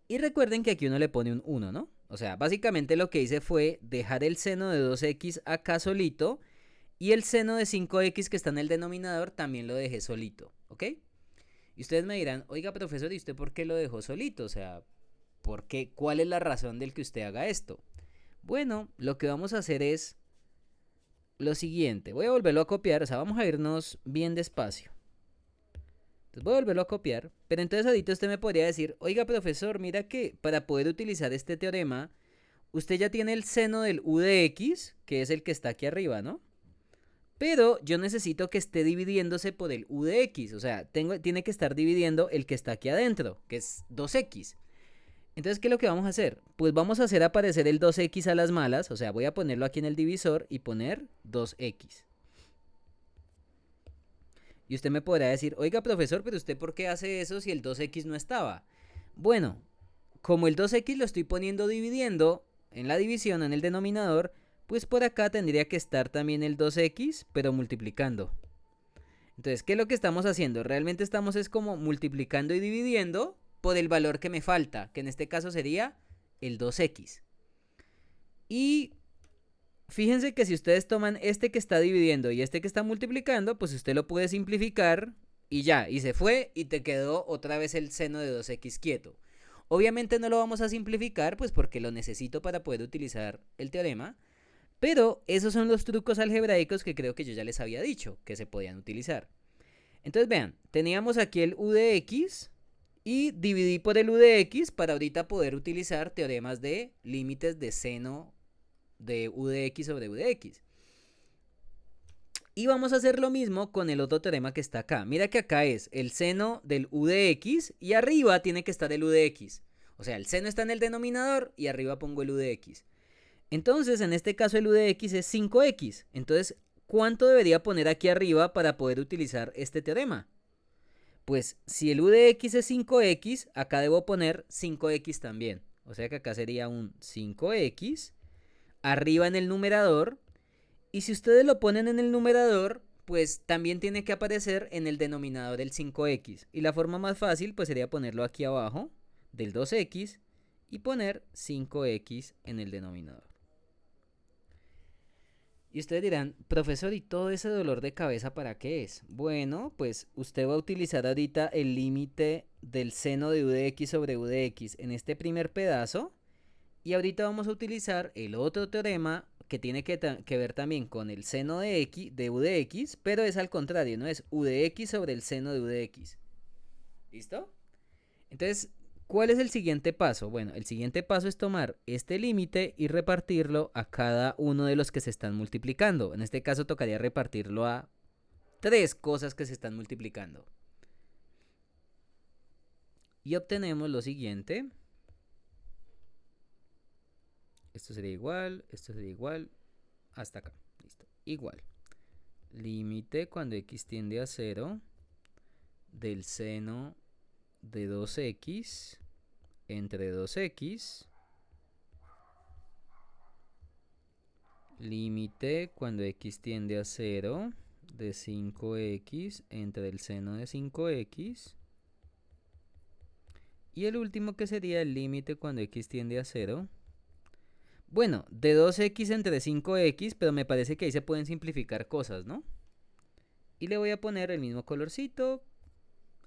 Y recuerden que aquí uno le pone un 1, ¿no? O sea, básicamente lo que hice fue dejar el seno de 2x acá solito y el seno de 5x que está en el denominador también lo dejé solito, ¿ok? Y ustedes me dirán, oiga profesor, ¿y usted por qué lo dejó solito? O sea, ¿por qué? ¿Cuál es la razón del que usted haga esto? Bueno, lo que vamos a hacer es lo siguiente. Voy a volverlo a copiar, o sea, vamos a irnos bien despacio. Entonces voy a volverlo a copiar, pero entonces ahorita usted me podría decir, oiga profesor, mira que para poder utilizar este teorema, usted ya tiene el seno del u de x, que es el que está aquí arriba, ¿no? Pero yo necesito que esté dividiéndose por el u de x, o sea, tiene que estar dividiendo el que está aquí adentro, que es 2x. Entonces, ¿qué es lo que vamos a hacer? Pues vamos a hacer aparecer el 2x a las malas, o sea, voy a ponerlo aquí en el divisor y poner 2x. Y usted me podrá decir, oiga profesor, pero usted ¿por qué hace eso si el 2x no estaba? Bueno, como el 2x lo estoy poniendo dividiendo en la división, en el denominador, pues por acá tendría que estar también el 2x, pero multiplicando. Entonces, ¿qué es lo que estamos haciendo? Realmente estamos es como multiplicando y dividiendo por el valor que me falta, que en este caso sería el 2x. Y fíjense que si ustedes toman este que está dividiendo y este que está multiplicando, pues usted lo puede simplificar y ya, y se fue y te quedó otra vez el seno de 2x quieto. Obviamente no lo vamos a simplificar, pues porque lo necesito para poder utilizar el teorema, pero esos son los trucos algebraicos que creo que yo ya les había dicho que se podían utilizar. Entonces vean, teníamos aquí el u de x y dividí por el u de x para ahorita poder utilizar teoremas de límites de seno de u de x sobre u de x. Y vamos a hacer lo mismo con el otro teorema que está acá. Mira que acá es el seno del u de x y arriba tiene que estar el u de x. O sea, el seno está en el denominador y arriba pongo el u de x. Entonces, en este caso el u de x es 5x. Entonces, ¿cuánto debería poner aquí arriba para poder utilizar este teorema? Pues si el u de x es 5x, acá debo poner 5x también. O sea que acá sería un 5x arriba en el numerador. Y si ustedes lo ponen en el numerador, pues también tiene que aparecer en el denominador el 5x. Y la forma más fácil pues sería ponerlo aquí abajo del 2x y poner 5x en el denominador. Y ustedes dirán, profesor, ¿y todo ese dolor de cabeza para qué es? Bueno, pues usted va a utilizar ahorita el límite del seno de u de x sobre u de x en este primer pedazo. Y ahorita vamos a utilizar el otro teorema que tiene que ver también con el seno de x, de u de x, pero es al contrario, no es u de x sobre el seno de u de x. ¿Listo? Entonces, ¿cuál es el siguiente paso? Bueno, el siguiente paso es tomar este límite y repartirlo a cada uno de los que se están multiplicando. En este caso tocaría repartirlo a tres cosas que se están multiplicando. Y obtenemos lo siguiente. Esto sería igual, hasta acá. Listo. Igual. Límite cuando x tiende a 0 del seno de 2x entre 2x. Límite cuando x tiende a 0 de 5x entre el seno de 5x. Y el último que sería el límite cuando x tiende a 0. Bueno, de 2x entre 5x, pero me parece que ahí se pueden simplificar cosas, ¿no? Y le voy a poner el mismo colorcito.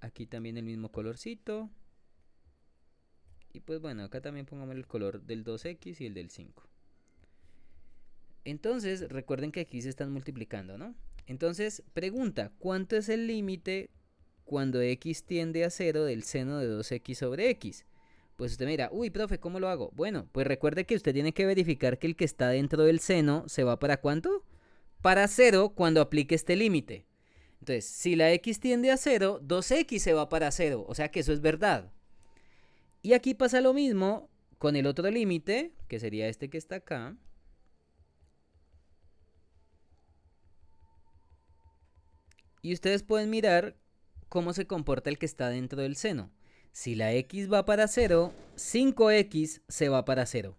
Aquí también el mismo colorcito. Y pues bueno, acá también pongamos el color del 2x y el del 5. Entonces, recuerden que aquí se están multiplicando, ¿no? Entonces, pregunta, ¿cuánto es el límite cuando x tiende a 0 del seno de 2x sobre x? Pues usted me dirá, uy, profe, ¿cómo lo hago? Bueno, pues recuerde que usted tiene que verificar que el que está dentro del seno se va para ¿cuánto? Para 0 cuando aplique este límite. Entonces, si la x tiende a 0, 2x se va para 0, o sea que eso es verdad. Y aquí pasa lo mismo con el otro límite, que sería este que está acá. Y ustedes pueden mirar cómo se comporta el que está dentro del seno. Si la x va para 0, 5x se va para 0.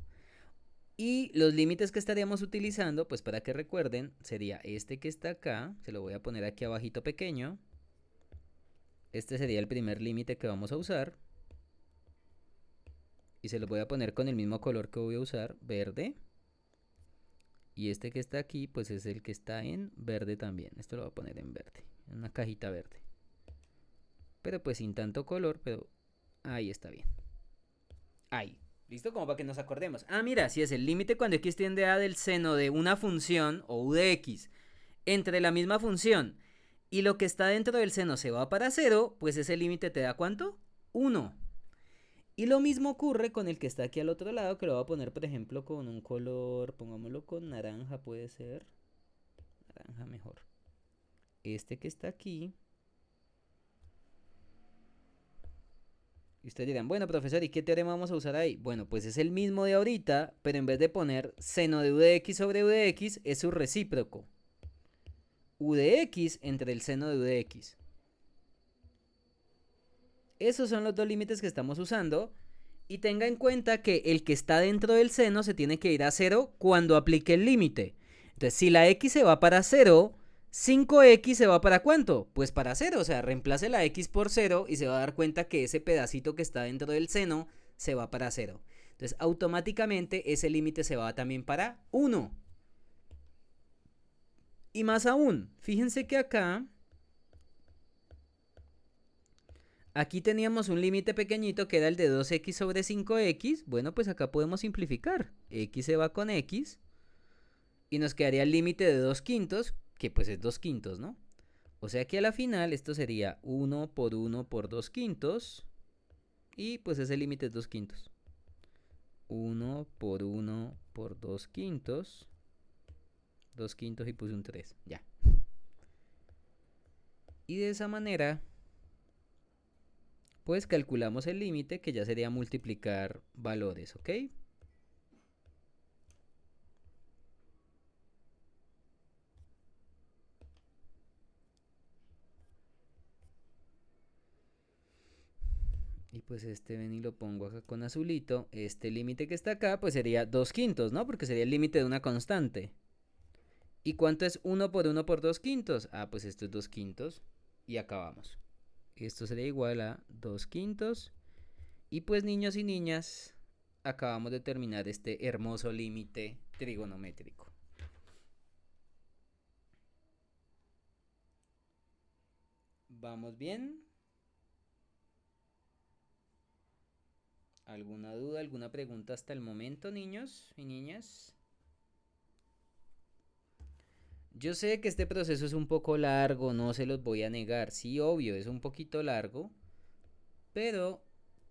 Y los límites que estaríamos utilizando, pues para que recuerden, sería este que está acá. Se lo voy a poner aquí abajito pequeño. Este sería el primer límite que vamos a usar. Y se lo voy a poner con el mismo color que voy a usar, verde. Y este que está aquí, pues es el que está en verde también. Esto lo voy a poner en verde, en una cajita verde. Pero pues sin tanto color, pero ahí está bien. Ahí. ¿Listo? Como para que nos acordemos. Ah, mira, si es el límite cuando x tiende a del seno de una función, o u de x, entre la misma función, y lo que está dentro del seno se va para 0, pues ese límite te da ¿cuánto? 1. Y lo mismo ocurre con el que está aquí al otro lado, que lo voy a poner, por ejemplo, con un color, pongámoslo con naranja, puede ser. Naranja mejor. Este que está aquí. Y ustedes dirán, bueno, profesor, ¿y qué teorema vamos a usar ahí? Bueno, pues es el mismo de ahorita, pero en vez de poner seno de u de x sobre u de x, es su recíproco. U de x entre el seno de u de x. Esos son los dos límites que estamos usando. Y tenga en cuenta que el que está dentro del seno se tiene que ir a 0 cuando aplique el límite. Entonces, si la x se va para 0, 5x se va para ¿cuánto? Pues para 0, o sea, reemplace la x por 0 y se va a dar cuenta que ese pedacito que está dentro del seno se va para 0. Entonces, automáticamente ese límite se va también para 1. Y más aún, fíjense que acá aquí teníamos un límite pequeñito que era el de 2x sobre 5x. Bueno, pues acá podemos simplificar. X se va con x. Y nos quedaría el límite de 2 quintos, que pues es 2 quintos, ¿no? O sea que a la final esto sería 1 por 1 por 2 quintos. Y pues ese límite es 2 quintos. 1 por 1 por 2 quintos. 2 quintos y puse un 3. Ya. Y de esa manera pues calculamos el límite, que ya sería multiplicar valores, ¿ok? Y pues este ven y lo pongo acá con azulito. Este límite que está acá pues sería 2 quintos, ¿no? Porque sería el límite de una constante. ¿Y cuánto es 1 por 2 quintos? Ah, pues esto es 2 quintos. Y acabamos. Esto sería igual a 2 quintos. Y pues niños y niñas, acabamos de terminar este hermoso límite trigonométrico. ¿Vamos bien? ¿Alguna duda, alguna pregunta hasta el momento, niños y niñas? Yo sé que este proceso es un poco largo, no se los voy a negar. Sí, obvio, es un poquito largo, pero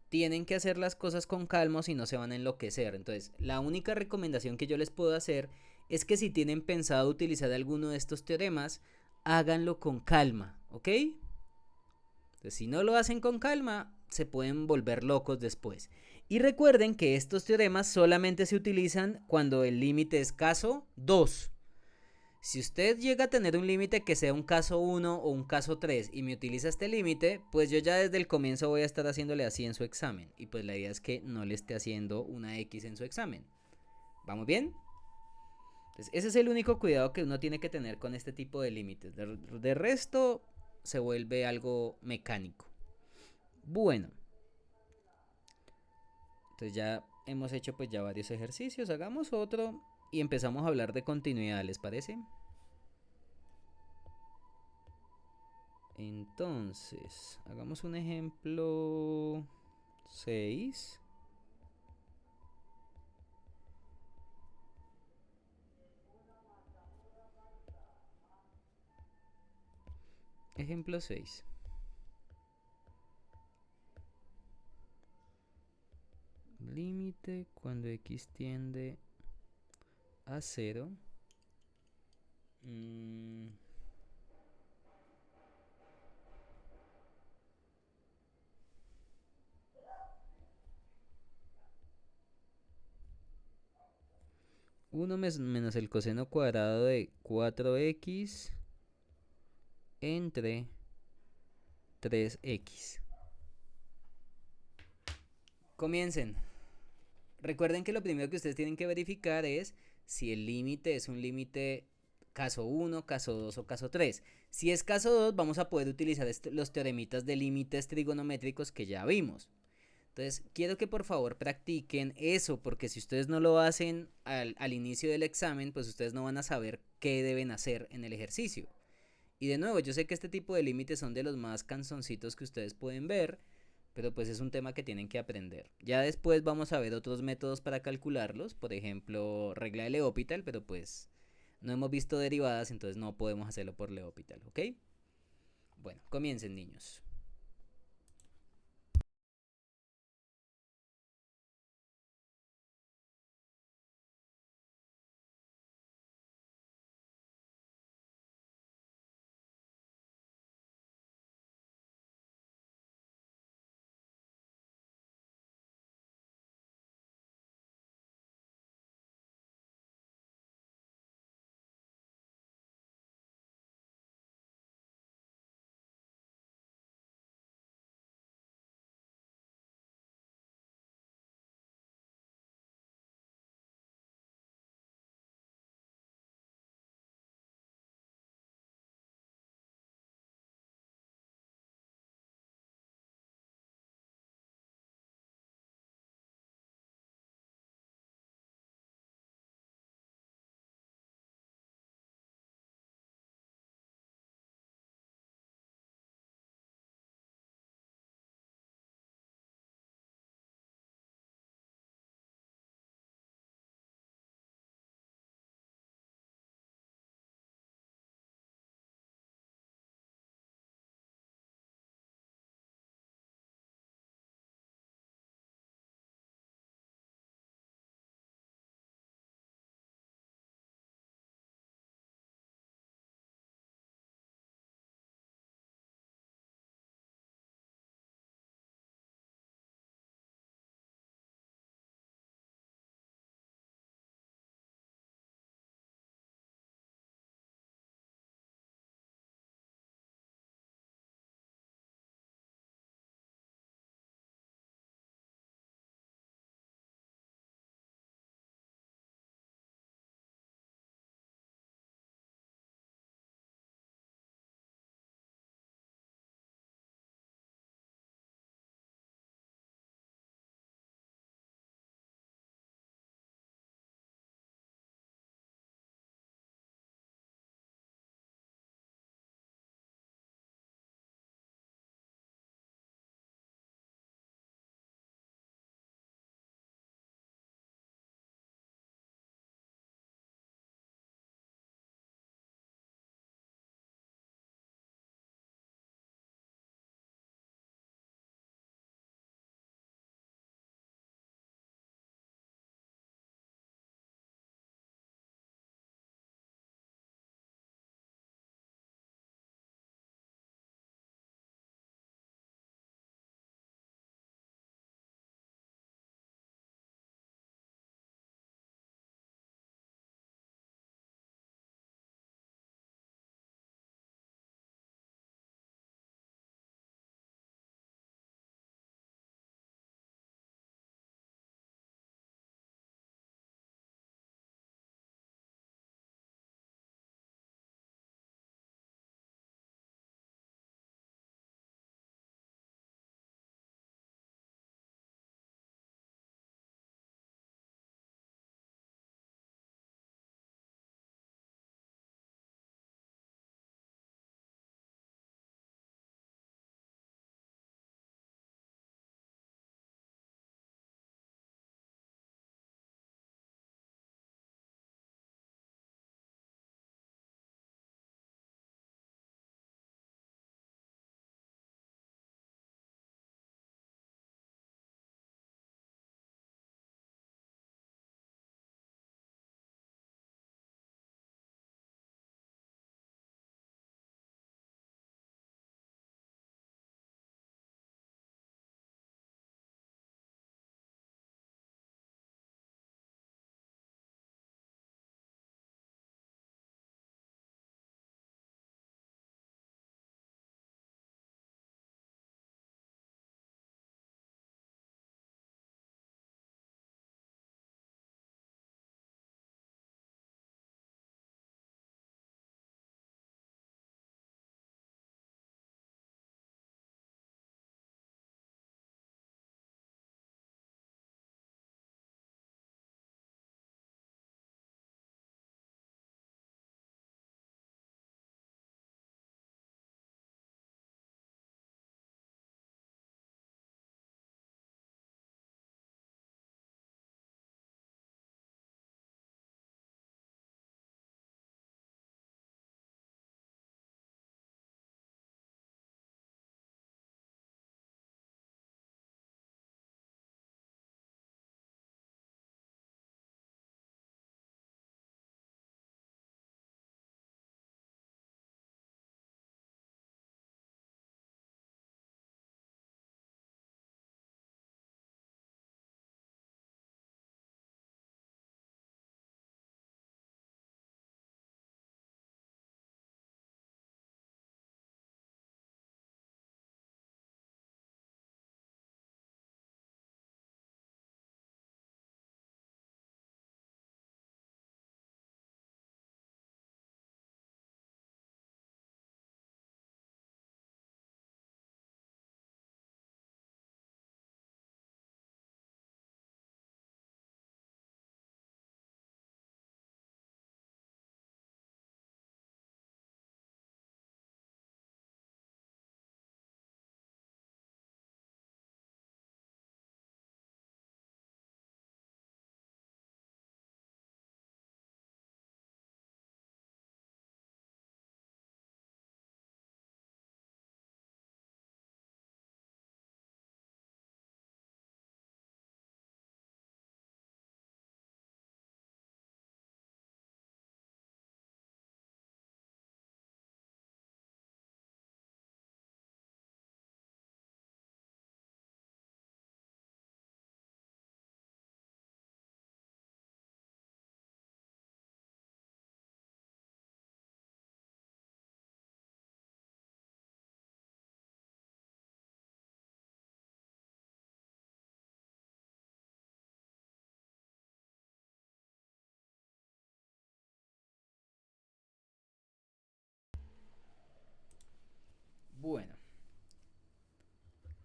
tienen que hacer las cosas con calma si no se van a enloquecer. Entonces, la única recomendación que yo les puedo hacer es que si tienen pensado utilizar alguno de estos teoremas, háganlo con calma, ¿ok? Entonces, si no lo hacen con calma, se pueden volver locos después. Y recuerden que estos teoremas solamente se utilizan cuando el límite es caso 2. Si usted llega a tener un límite que sea un caso 1 o un caso 3 y me utiliza este límite, pues yo ya desde el comienzo voy a estar haciéndole así en su examen. Y pues la idea es que no le esté haciendo una X en su examen. ¿Vamos bien? Entonces, ese es el único cuidado que uno tiene que tener con este tipo de límites. De resto, se vuelve algo mecánico. Bueno, entonces ya hemos hecho pues ya varios ejercicios. Hagamos otro y empezamos a hablar de continuidad, ¿les parece? Entonces, hagamos un ejemplo 6. Ejemplo 6. Límite cuando x tiende a 0. Mm, 1 menos el coseno cuadrado de 4x entre 3x. Comiencen. Recuerden que lo primero que ustedes tienen que verificar es si el límite es un límite caso 1, caso 2 o caso 3. Si es caso 2, vamos a poder utilizar los teoremitas de límites trigonométricos que ya vimos. Entonces, quiero que por favor practiquen eso, porque si ustedes no lo hacen al inicio del examen, pues ustedes no van a saber qué deben hacer en el ejercicio. Y de nuevo, yo sé que este tipo de límites son de los más cansoncitos que ustedes pueden ver, pero pues es un tema que tienen que aprender. Ya después vamos a ver otros métodos para calcularlos, por ejemplo, regla de L'Hopital, pero pues no hemos visto derivadas, entonces no podemos hacerlo por L'Hopital, ¿ok? Bueno, comiencen niños.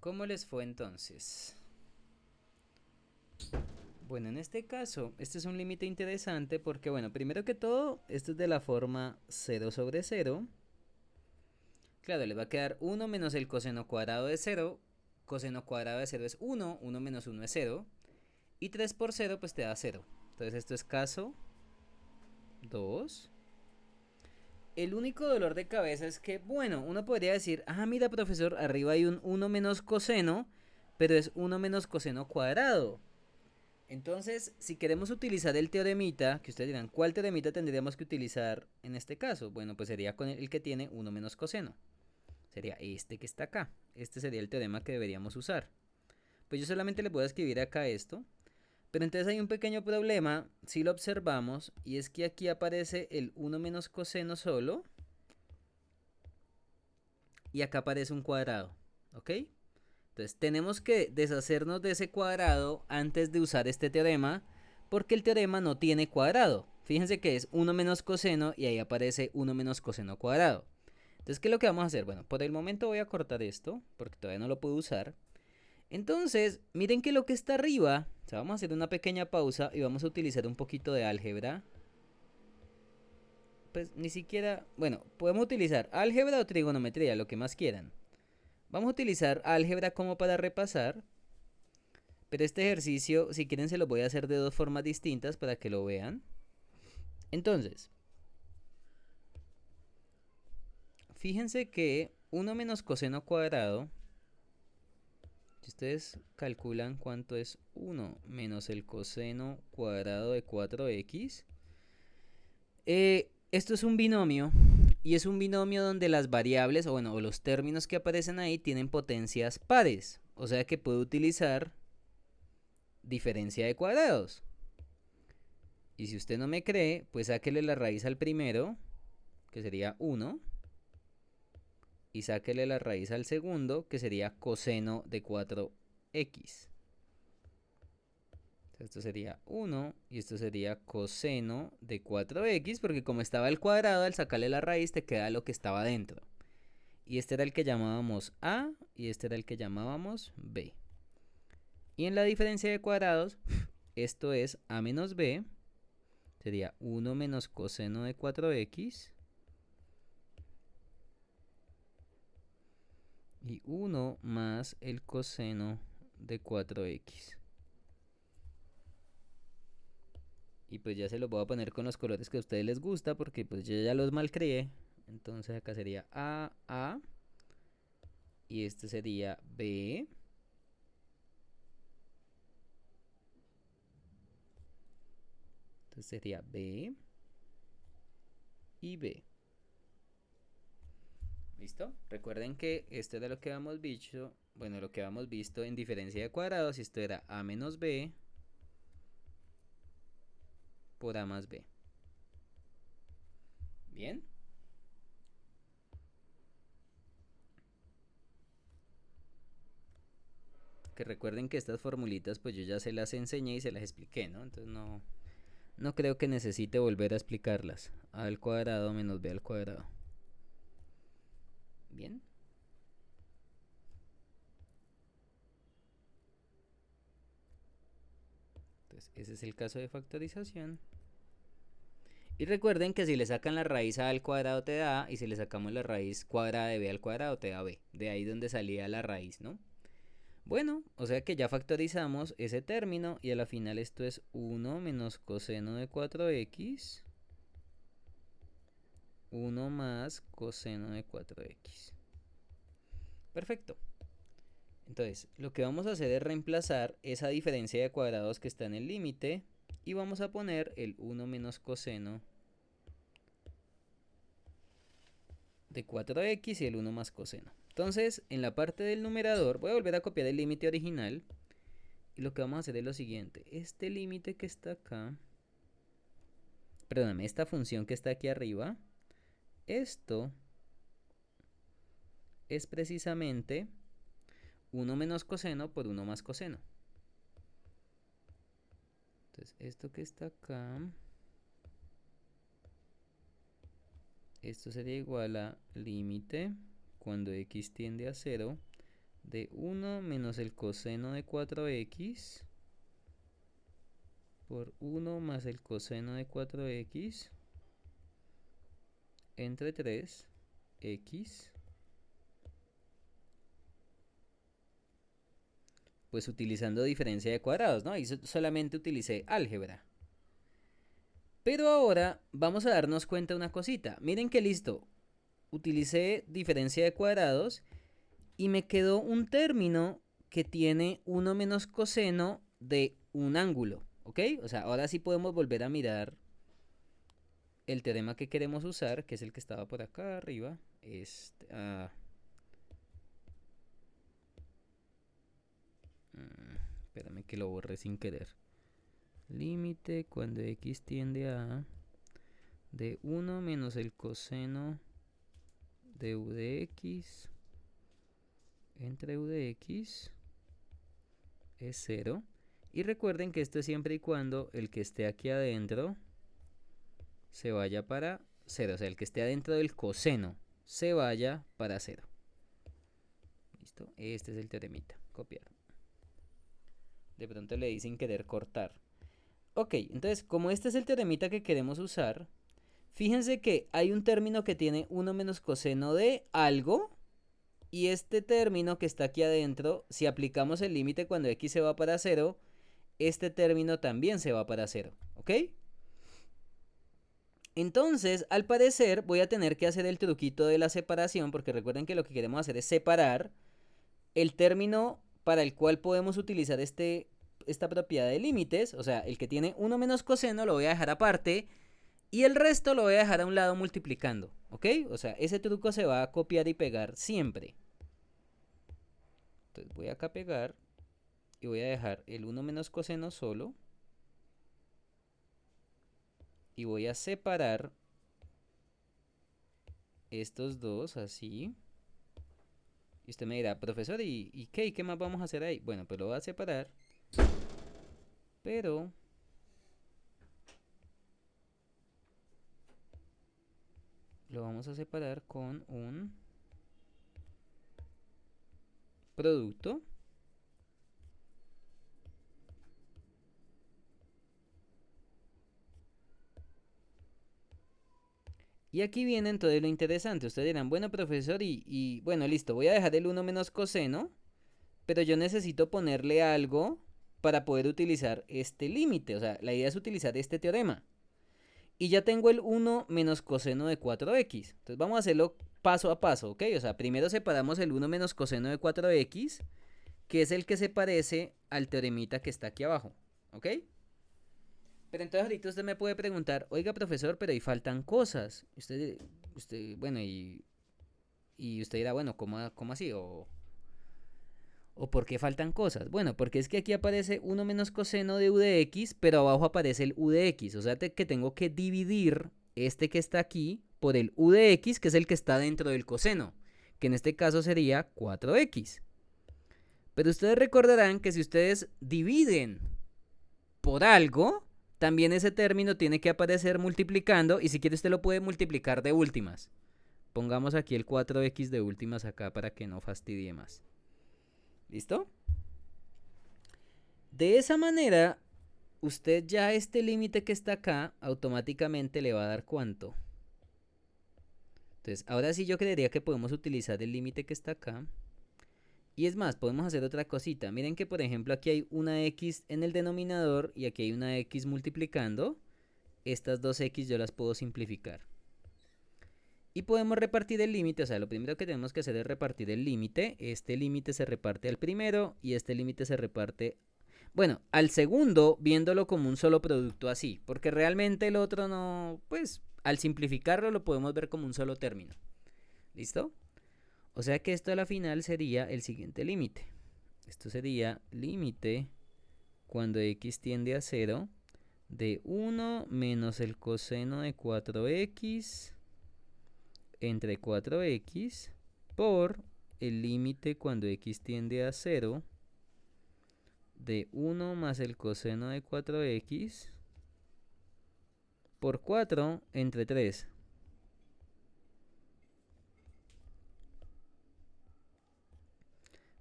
¿Cómo les fue entonces? Bueno, en este caso, este es un límite interesante porque, bueno, primero que todo, esto es de la forma 0 sobre 0. Claro, les va a quedar 1 menos el coseno cuadrado de 0. Coseno cuadrado de 0 es 1, 1 menos 1 es 0. Y 3 por 0 pues te da 0. Entonces esto es caso 2. El único dolor de cabeza es que, bueno, uno podría decir, ah, mira profesor, arriba hay un 1 menos coseno, pero es 1 menos coseno cuadrado. Entonces, si queremos utilizar el teoremita, que ustedes dirán, ¿cuál teoremita tendríamos que utilizar en este caso? Bueno, pues sería con el que tiene 1 menos coseno. Sería este que está acá. Este sería el teorema que deberíamos usar. Pues yo solamente le puedo escribir acá esto. Pero entonces hay un pequeño problema, si lo observamos, y es que aquí aparece el 1 menos coseno solo. Y acá aparece un cuadrado. ¿Ok? Entonces tenemos que deshacernos de ese cuadrado antes de usar este teorema, porque el teorema no tiene cuadrado. Fíjense que es 1 menos coseno y ahí aparece 1 menos coseno cuadrado. Entonces, ¿qué es lo que vamos a hacer? Bueno, por el momento voy a cortar esto, porque todavía no lo puedo usar. Entonces, miren que lo que está arriba, o sea, vamos a hacer una pequeña pausa y vamos a utilizar un poquito de álgebra. Pues ni siquiera, bueno, podemos utilizar álgebra o trigonometría, lo que más quieran. Vamos a utilizar álgebra como para repasar. Pero este ejercicio, si quieren, se lo voy a hacer de dos formas distintas para que lo vean. Entonces, fíjense que 1 menos coseno cuadrado, si ustedes calculan cuánto es 1 menos el coseno cuadrado de 4x, esto es un binomio, y es un binomio donde las variables, o bueno, o los términos que aparecen ahí tienen potencias pares, o sea que puedo utilizar diferencia de cuadrados. Y si usted no me cree, pues sáquele la raíz al primero, que sería 1, y sáquele la raíz al segundo, que sería coseno de 4x. Esto sería 1 y esto sería coseno de 4x, porque como estaba el cuadrado, al sacarle la raíz te queda lo que estaba dentro. Y este era el que llamábamos a y este era el que llamábamos b. Y en la diferencia de cuadrados, esto es a menos b, sería 1 menos coseno de 4x. Y 1 más el coseno de 4x. Y pues ya se los voy a poner con los colores que a ustedes les gusta, porque pues yo ya los malcrié. Entonces acá sería A. Y este sería B. Entonces sería B y B. ¿Listo? Recuerden que esto era lo que habíamos visto. Bueno, lo que habíamos visto en diferencia de cuadrados. Y esto era A menos B por A más B. ¿Bien? Que recuerden que estas formulitas pues yo ya se las enseñé y se las expliqué, ¿no? Entonces no creo que necesite volver a explicarlas. A al cuadrado menos B al cuadrado. Bien. Entonces ese es el caso de factorización. Y recuerden que si le sacan la raíz a al cuadrado te da A, y si le sacamos la raíz cuadrada de B al cuadrado te da B. De ahí donde salía la raíz, ¿no? Bueno, o sea que ya factorizamos ese término y a la final esto es 1 menos coseno de 4x. 1 más coseno de 4x. Perfecto. Entonces, lo que vamos a hacer es reemplazar esa diferencia de cuadrados que está en el límite y vamos a poner el 1 menos coseno de 4x y el 1 más coseno. Entonces, en la parte del numerador, voy a volver a copiar el límite original y lo que vamos a hacer es lo siguiente. Este límite que está acá, perdóname, esta función que está aquí arriba, esto es precisamente 1 menos coseno por 1 más coseno. Entonces, esto que está acá, esto sería igual a límite cuando x tiende a 0 de 1 menos el coseno de 4x por 1 más el coseno de 4x entre 3x, pues utilizando diferencia de cuadrados, ¿no? Ahí solamente utilicé álgebra. Pero ahora vamos a darnos cuenta de una cosita. Miren que listo, utilicé diferencia de cuadrados y me quedó un término que tiene 1 menos coseno de un ángulo, ¿ok? O sea, ahora sí podemos volver a mirar el teorema que queremos usar, que es el que estaba por acá arriba. Espérame que lo borré sin querer. Límite cuando x tiende a de 1 menos el coseno de u de x entre u de x es 0. Y recuerden que esto es siempre y cuando el que esté aquí adentro se vaya para 0. O sea, el que esté adentro del coseno se vaya para 0. ¿Listo? Este es el teoremita. Copiar. De pronto le di sin querer cortar. Ok, entonces como este es el teoremita que queremos usar, fíjense que hay un término que tiene 1 menos coseno de algo. Y este término que está aquí adentro, si aplicamos el límite cuando x se va para 0, este término también se va para 0. ¿Ok? Entonces, al parecer, voy a tener que hacer el truquito de la separación, porque recuerden que lo que queremos hacer es separar el término para el cual podemos utilizar esta propiedad de límites. O sea, el que tiene 1 menos coseno lo voy a dejar aparte y el resto lo voy a dejar a un lado multiplicando. ¿Ok? O sea, ese truco se va a copiar y pegar siempre. Entonces voy acá a pegar y voy a dejar el 1 menos coseno solo. Y voy a separar estos dos así. Y usted me dirá, profesor, ¿y qué? ¿Y qué más vamos a hacer ahí? Bueno, pues lo voy a separar. Pero lo vamos a separar con un producto. Y aquí viene entonces lo interesante. Ustedes dirán, bueno, profesor, y bueno, listo, voy a dejar el 1 menos coseno, pero yo necesito ponerle algo para poder utilizar este límite. O sea, la idea es utilizar este teorema. Y ya tengo el 1 menos coseno de 4x. Entonces vamos a hacerlo paso a paso, ¿ok? O sea, primero separamos el 1 menos coseno de 4x, que es el que se parece al teoremita que está aquí abajo, ¿ok? Pero entonces ahorita usted me puede preguntar, oiga profesor, pero ahí faltan cosas. Bueno, y usted dirá, bueno, ¿cómo así? ¿O por qué faltan cosas? Bueno, porque es que aquí aparece 1 menos coseno de u de x, pero abajo aparece el u de x. O sea que tengo que dividir este que está aquí por el u de x, que es el que está dentro del coseno, que en este caso sería 4x. Pero ustedes recordarán que si ustedes dividen por algo, también ese término tiene que aparecer multiplicando, y si quiere usted lo puede multiplicar de últimas. Pongamos aquí el 4x de últimas acá para que no fastidie más. ¿Listo? De esa manera, usted ya este límite que está acá automáticamente le va a dar ¿cuánto? Entonces, ahora sí yo creería que podemos utilizar el límite que está acá. Y es más, podemos hacer otra cosita. Miren que por ejemplo aquí hay una x en el denominador y aquí hay una x multiplicando. Estas dos x yo las puedo simplificar. Y podemos repartir el límite, o sea, lo primero que tenemos que hacer es repartir el límite. Este límite se reparte al primero y este límite se reparte, bueno, al segundo, viéndolo como un solo producto así. Porque realmente el otro no, pues al simplificarlo lo podemos ver como un solo término. ¿Listo? O sea que esto a la final sería el siguiente límite. Esto sería límite cuando x tiende a 0 de 1 menos el coseno de 4x entre 4x por el límite cuando x tiende a 0 de 1 más el coseno de 4x por 4 entre 3.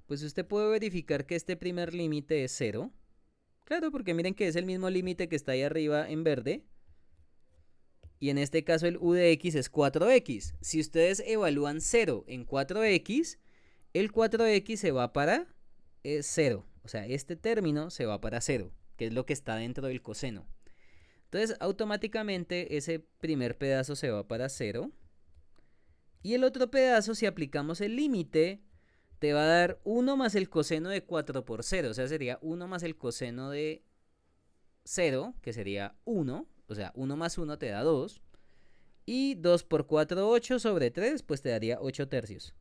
Pues usted puede verificar que este primer límite es 0. Claro, porque miren que es el mismo límite que está ahí arriba en verde. Y en este caso el u de x es 4x. Si ustedes evalúan 0 en 4x, el 4x se va para 0. O sea, este término se va para 0, que es lo que está dentro del coseno. Entonces, automáticamente ese primer pedazo se va para 0. Y el otro pedazo, si aplicamos el límite, te va a dar 1 más el coseno de 4 por 0. O sea, sería 1 más el coseno de 0, que sería 1. O sea, 1 más 1 te da 2. Y 2 por 4, 8 sobre 3, pues te daría 8 tercios.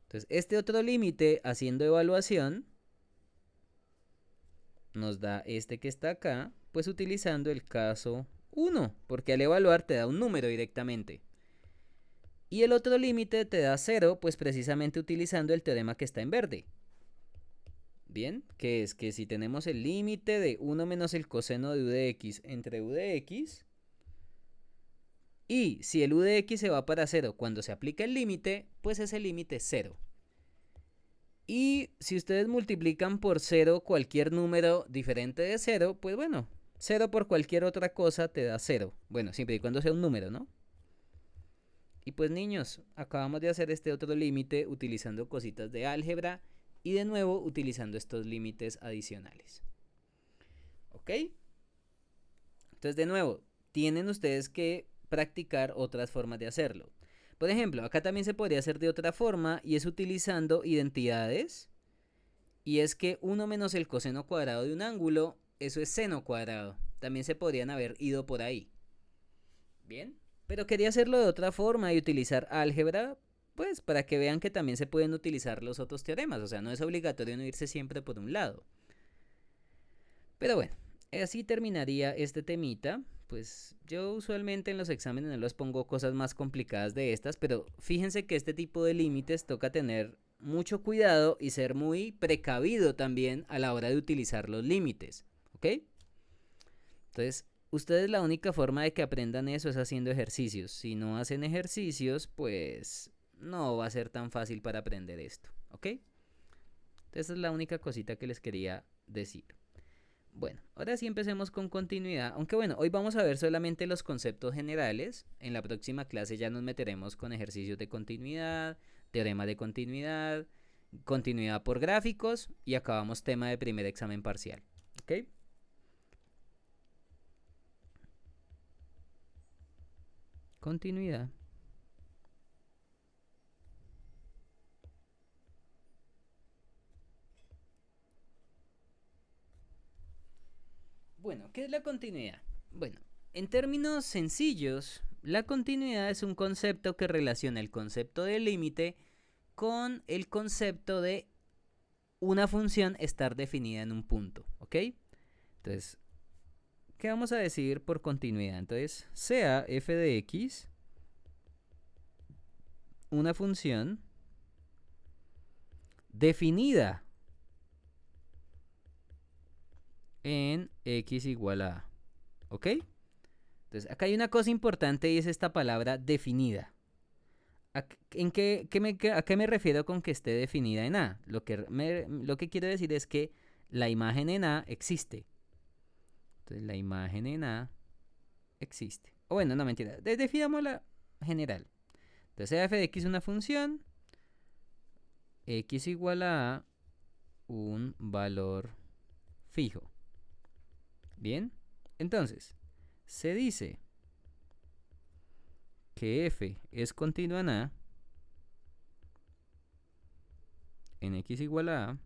Entonces, este otro límite, haciendo evaluación, nos da este que está acá, pues utilizando el caso 1, porque al evaluar te da un número directamente. Y el otro límite te da 0, pues precisamente utilizando el teorema que está en verde. Bien, que es que si tenemos el límite de 1 menos el coseno de u de x entre u de x, y si el u de x se va para 0 cuando se aplica el límite, pues ese límite es 0. Y si ustedes multiplican por 0 cualquier número diferente de 0, pues bueno, 0 por cualquier otra cosa te da 0. Bueno, siempre y cuando sea un número, ¿no? Y pues niños, acabamos de hacer este otro límite utilizando cositas de álgebra y de nuevo utilizando estos límites adicionales. ¿Ok? Entonces de nuevo, tienen ustedes que practicar otras formas de hacerlo. Por ejemplo, acá también se podría hacer de otra forma y es utilizando identidades. Y es que 1 menos el coseno cuadrado de un ángulo, eso es seno cuadrado. También se podrían haber ido por ahí. Bien. Pero quería hacerlo de otra forma y utilizar álgebra, pues para que vean que también se pueden utilizar los otros teoremas. O sea, no es obligatorio no irse siempre por un lado. Pero bueno, así terminaría este temita. Pues yo usualmente en los exámenes no les pongo cosas más complicadas de estas, pero fíjense que este tipo de límites toca tener mucho cuidado y ser muy precavido también a la hora de utilizar los límites, ¿ok? Entonces, ustedes la única forma de que aprendan eso es haciendo ejercicios. Si no hacen ejercicios, pues no va a ser tan fácil para aprender esto, ¿ok? Entonces, esa es la única cosita que les quería decir. Bueno, ahora sí empecemos con continuidad, aunque bueno, hoy vamos a ver solamente los conceptos generales. En la próxima clase ya nos meteremos con ejercicios de continuidad, teorema de continuidad, continuidad por gráficos y acabamos tema de primer examen parcial, ¿ok? Continuidad. Bueno, ¿qué es la continuidad? Bueno, en términos sencillos, la continuidad es un concepto que relaciona el concepto de límite con el concepto de una función estar definida en un punto, ¿ok? Entonces, ¿qué vamos a decir por continuidad? Entonces, sea f de x una función definida en x igual a, ¿ok? Entonces, acá hay una cosa importante y es esta palabra definida. ¿A qué me refiero con que esté definida en A? Lo que quiero decir es que la imagen en A existe. Entonces, la imagen en A existe. O bueno, no, mentira. Definámosla general. Entonces, f de x es una función. X igual a un valor fijo. Bien. Entonces, se dice que f es continua en A en x igual a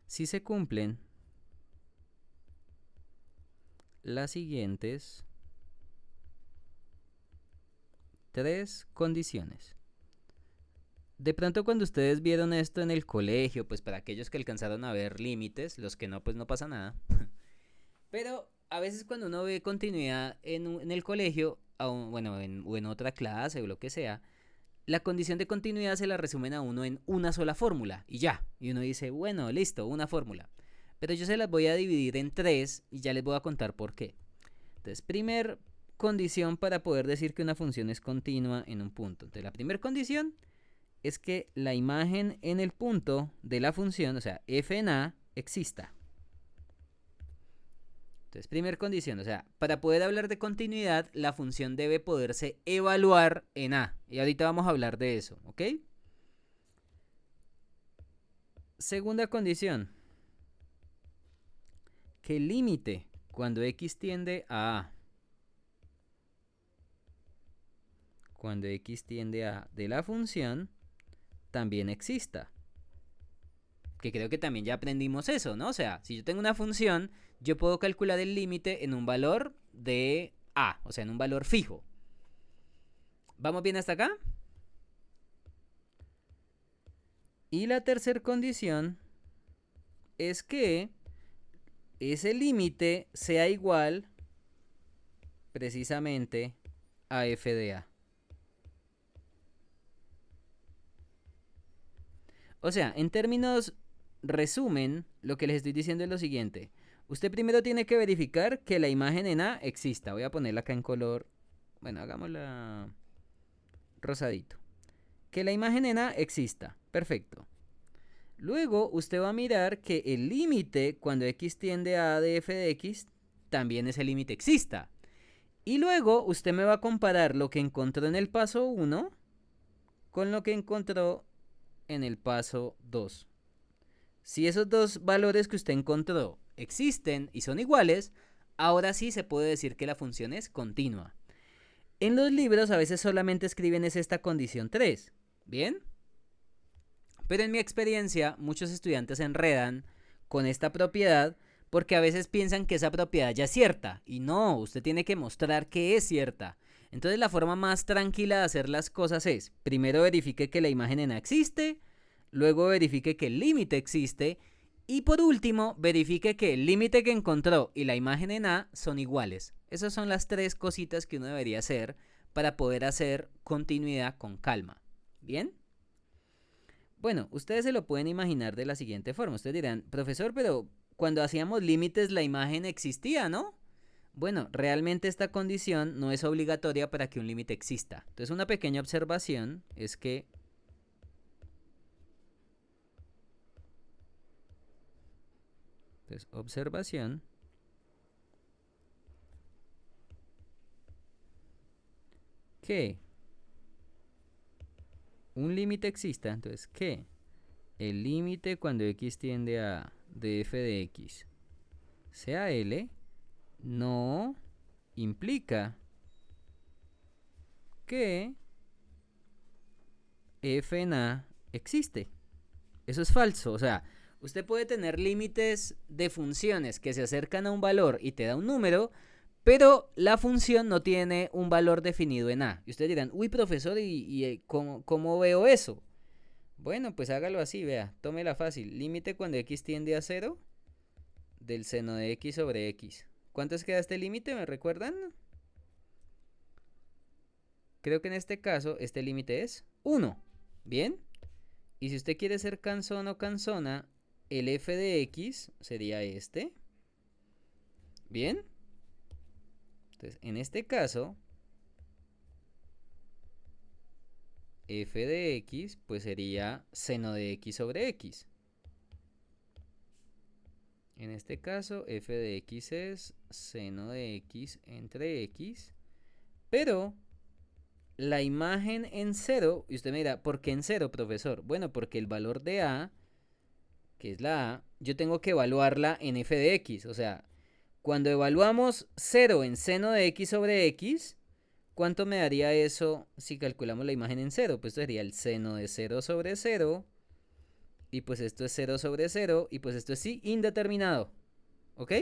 si se cumplen las siguientes tres condiciones. De pronto cuando ustedes vieron esto en el colegio, pues para aquellos que alcanzaron a ver límites, los que no, pues no pasa nada. Pero a veces cuando uno ve continuidad en el colegio, bueno, o en otra clase o lo que sea, la condición de continuidad se la resumen a uno en una sola fórmula y ya. Y uno dice, bueno, listo, una fórmula. Pero yo se las voy a dividir en tres y ya les voy a contar por qué. Entonces, primer condición para poder decir que una función es continua en un punto. Entonces, la primera condición es que la imagen en el punto de la función, o sea, f en a, exista. Entonces, primera condición, o sea, para poder hablar de continuidad, la función debe poderse evaluar en a. Y ahorita vamos a hablar de eso, ¿ok? Segunda condición, que el límite cuando x tiende a a, cuando x tiende a de la función, también exista. Que creo que también ya aprendimos eso, ¿no? O sea, si yo tengo una función, yo puedo calcular el límite en un valor de a, o sea, en un valor fijo. ¿Vamos bien hasta acá? Y la tercera condición es que ese límite sea igual precisamente a f de a. O sea, en términos resumen, lo que les estoy diciendo es lo siguiente. Usted primero tiene que verificar que la imagen en A exista. Voy a ponerla acá en color. Bueno, hagámosla rosadito. Que la imagen en A exista. Perfecto. Luego usted va a mirar que el límite cuando x tiende a de f de x también ese límite exista. Y luego usted me va a comparar lo que encontró en el paso 1 con lo que encontró en el paso 2. Si esos dos valores que usted encontró existen y son iguales, ahora sí se puede decir que la función es continua. En los libros a veces solamente escriben es esta condición 3, ¿bien? Pero en mi experiencia muchos estudiantes se enredan con esta propiedad porque a veces piensan que esa propiedad ya es cierta y no, usted tiene que mostrar que es cierta. Entonces la forma más tranquila de hacer las cosas es, primero verifique que la imagen en A existe, luego verifique que el límite existe y por último verifique que el límite que encontró y la imagen en A son iguales. Esas son las tres cositas que uno debería hacer para poder hacer continuidad con calma. ¿Bien? Bueno, ustedes se lo pueden imaginar de la siguiente forma. Ustedes dirán, profesor, pero cuando hacíamos límites la imagen existía, ¿no? Bueno, realmente esta condición no es obligatoria para que un límite exista. Entonces, una pequeña observación es que observación que un límite exista, entonces que el límite cuando x tiende a de f de x sea L no implica que f en a existe. Eso es falso. O sea, usted puede tener límites de funciones que se acercan a un valor y te da un número, pero la función no tiene un valor definido en a. Y ustedes dirán, uy, profesor, ¿y cómo veo eso? Bueno, pues hágalo así, vea, tómela fácil. Límite cuando x tiende a 0 del seno de x sobre x. ¿Cuánto queda este límite? ¿Me recuerdan? Creo que en este caso este límite es 1. ¿Bien? Y si usted quiere ser cansón o cansona, el f de x sería este. ¿Bien? Entonces, en este caso, f de x pues sería seno de x sobre x. En este caso, f de x es seno de x entre x. Pero la imagen en 0, y usted me dirá, ¿por qué en 0, profesor? Bueno, porque el valor de a, que es la a, yo tengo que evaluarla en f de x. O sea, cuando evaluamos 0 en seno de x sobre x, ¿cuánto me daría eso si calculamos la imagen en 0? Pues esto sería el seno de 0 sobre 0. Y pues esto es 0 sobre 0. Y pues esto es sí indeterminado. ¿Ok?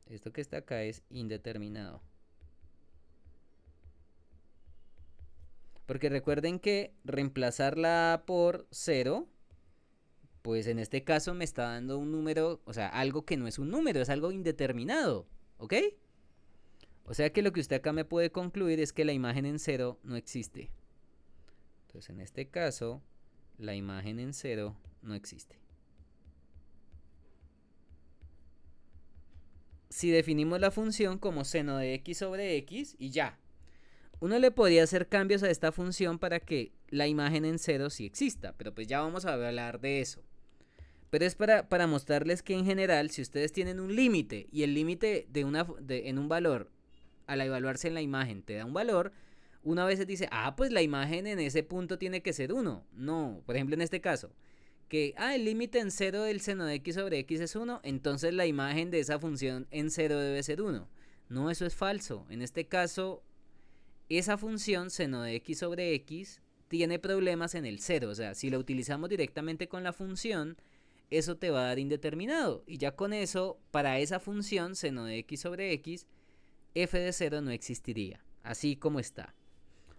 Esto que está acá es indeterminado. Porque recuerden que reemplazar la A por 0, pues en este caso me está dando un número, o sea, algo que no es un número, es algo indeterminado. ¿Ok? O sea que lo que usted acá me puede concluir es que la imagen en 0 no existe. Entonces en este caso, la imagen en 0 no existe. Si definimos la función como seno de x sobre x y ya. Uno le podría hacer cambios a esta función para que la imagen en cero sí exista, pero pues ya vamos a hablar de eso. Pero es para mostrarles que en general, si ustedes tienen un límite y el límite en un valor, al evaluarse en la imagen, te da un valor, una vez dice, pues la imagen en ese punto tiene que ser 1. No, por ejemplo en este caso, que el límite en cero del seno de x sobre x es 1, entonces la imagen de esa función en cero debe ser 1. No, eso es falso. En este caso, esa función seno de x sobre x tiene problemas en el cero. O sea, si la utilizamos directamente con la función, eso te va a dar indeterminado. Y ya con eso, para esa función seno de x sobre x, f de 0 no existiría, así como está.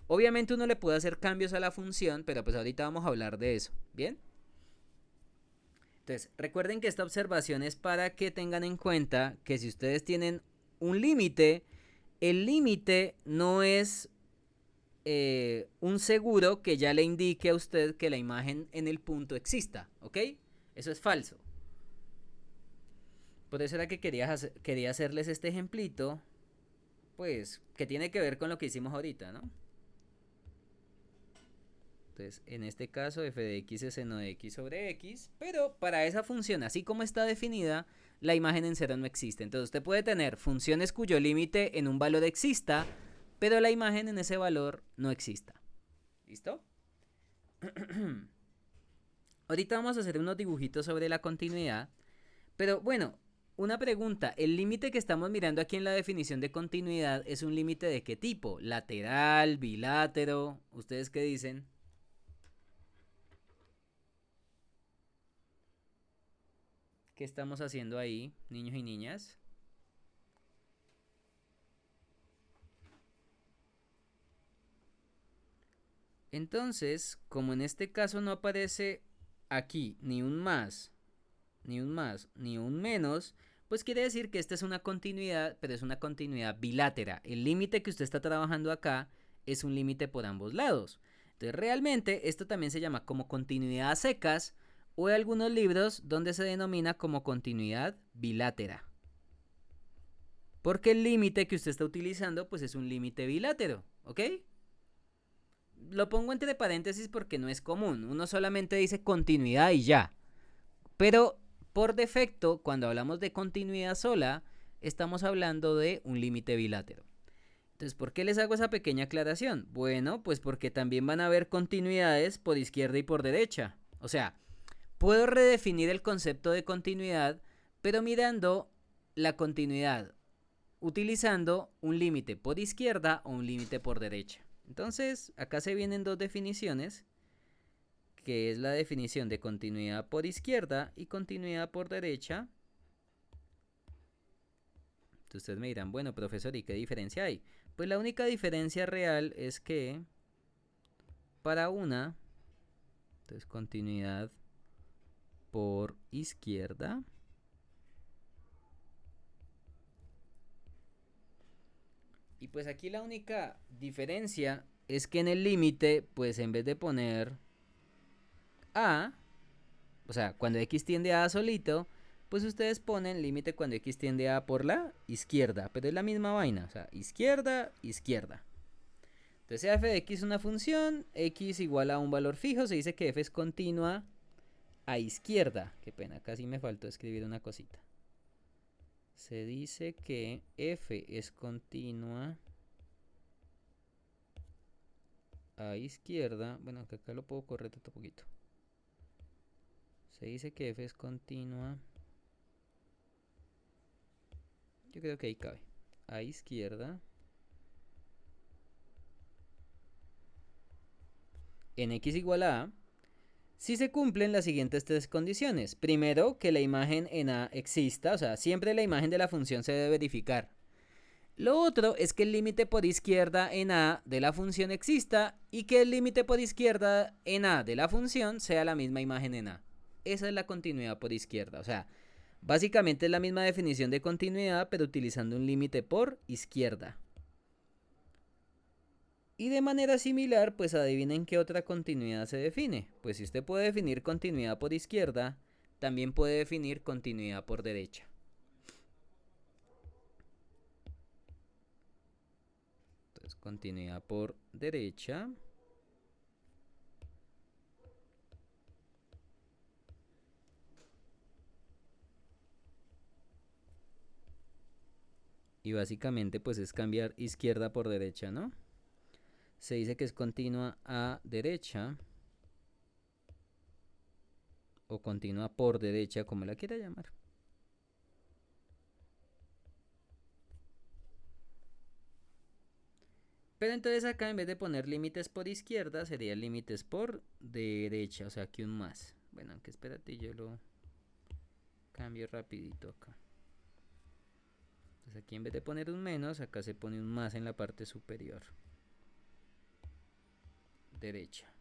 Obviamente uno le puede hacer cambios a la función, pero pues ahorita vamos a hablar de eso, ¿bien? Entonces, recuerden que esta observación es para que tengan en cuenta que si ustedes tienen un límite, el límite no es un seguro que ya le indique a usted que la imagen en el punto exista, ¿ok? Eso es falso. Por eso era que quería hacerles este ejemplito, pues, que tiene que ver con lo que hicimos ahorita, ¿no? Entonces, en este caso, f de x es seno de x sobre x, pero para esa función, así como está definida, la imagen en cero no existe. Entonces, usted puede tener funciones cuyo límite en un valor exista, pero la imagen en ese valor no exista. ¿Listo? Ahorita vamos a hacer unos dibujitos sobre la continuidad, pero bueno, una pregunta, el límite que estamos mirando aquí en la definición de continuidad es un límite de qué tipo, lateral, bilátero, ¿ustedes qué dicen? ¿Qué estamos haciendo ahí, niños y niñas? Entonces, como en este caso no aparece aquí ni un más, ni un más, ni un menos, pues quiere decir que esta es una continuidad, pero es una continuidad bilátera. El límite que usted está trabajando acá es un límite por ambos lados. Entonces, realmente esto también se llama como continuidad a secas, o hay algunos libros donde se denomina como continuidad bilátera. Porque el límite que usted está utilizando pues es un límite bilátero, ¿ok? Lo pongo entre paréntesis porque no es común. Uno solamente dice continuidad y ya. Pero por defecto, cuando hablamos de continuidad sola, estamos hablando de un límite bilátero. Entonces, ¿por qué les hago esa pequeña aclaración? Bueno, pues porque también van a haber continuidades por izquierda y por derecha. O sea, puedo redefinir el concepto de continuidad, pero mirando la continuidad utilizando un límite por izquierda o un límite por derecha. Entonces, acá se vienen dos definiciones, que es la definición de continuidad por izquierda y continuidad por derecha. Entonces ustedes me dirán, bueno, profesor, ¿y qué diferencia hay? Pues la única diferencia real es que para una, entonces continuidad por izquierda, y pues aquí la única diferencia es que en el límite, pues en vez de poner a, o sea, cuando x tiende a solito, pues ustedes ponen límite cuando x tiende a por la izquierda, pero es la misma vaina, o sea, izquierda, izquierda. Entonces f de x es una función, x igual a un valor fijo, se dice que f es continua a izquierda. Qué pena, casi me faltó escribir una cosita. Se dice que f es continua a izquierda. Bueno, acá lo puedo correr otro poquito. Se dice que f es continua. Yo creo que ahí cabe. A izquierda. En x igual a si se cumplen las siguientes tres condiciones. Primero, que la imagen en A exista, o sea, siempre la imagen de la función se debe verificar. Lo otro es que el límite por izquierda en A de la función exista y que el límite por izquierda en A de la función sea la misma imagen en A. Esa es la continuidad por izquierda, o sea, básicamente es la misma definición de continuidad, pero utilizando un límite por izquierda. Y de manera similar, pues adivinen qué otra continuidad se define. Pues si usted puede definir continuidad por izquierda, también puede definir continuidad por derecha. Entonces, continuidad por derecha. Y básicamente pues es cambiar izquierda por derecha, ¿no? Se dice que es continua a derecha o continua por derecha, como la quiera llamar. Pero entonces acá en vez de poner límites por izquierda, sería límites por derecha, o sea, aquí un más. Bueno, aunque espérate, yo lo cambio rapidito acá. Entonces aquí en vez de poner un menos, acá se pone un más en la parte superior. Derecha.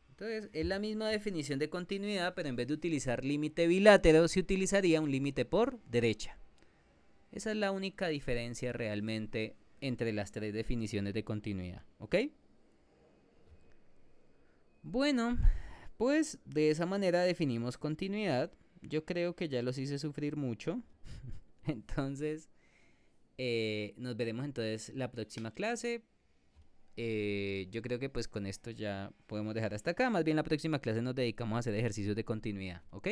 Entonces es la misma definición de continuidad, pero en vez de utilizar límite bilátero, se utilizaría un límite por derecha. Esa es la única diferencia realmente entre las tres definiciones de continuidad, ¿ok? Bueno, pues de esa manera definimos continuidad. Yo creo que ya los hice sufrir mucho. Entonces, nos veremos entonces la próxima clase. Yo creo que pues con esto ya podemos dejar hasta acá. Más bien la próxima clase nos dedicamos a hacer ejercicios de continuidad, ¿ok?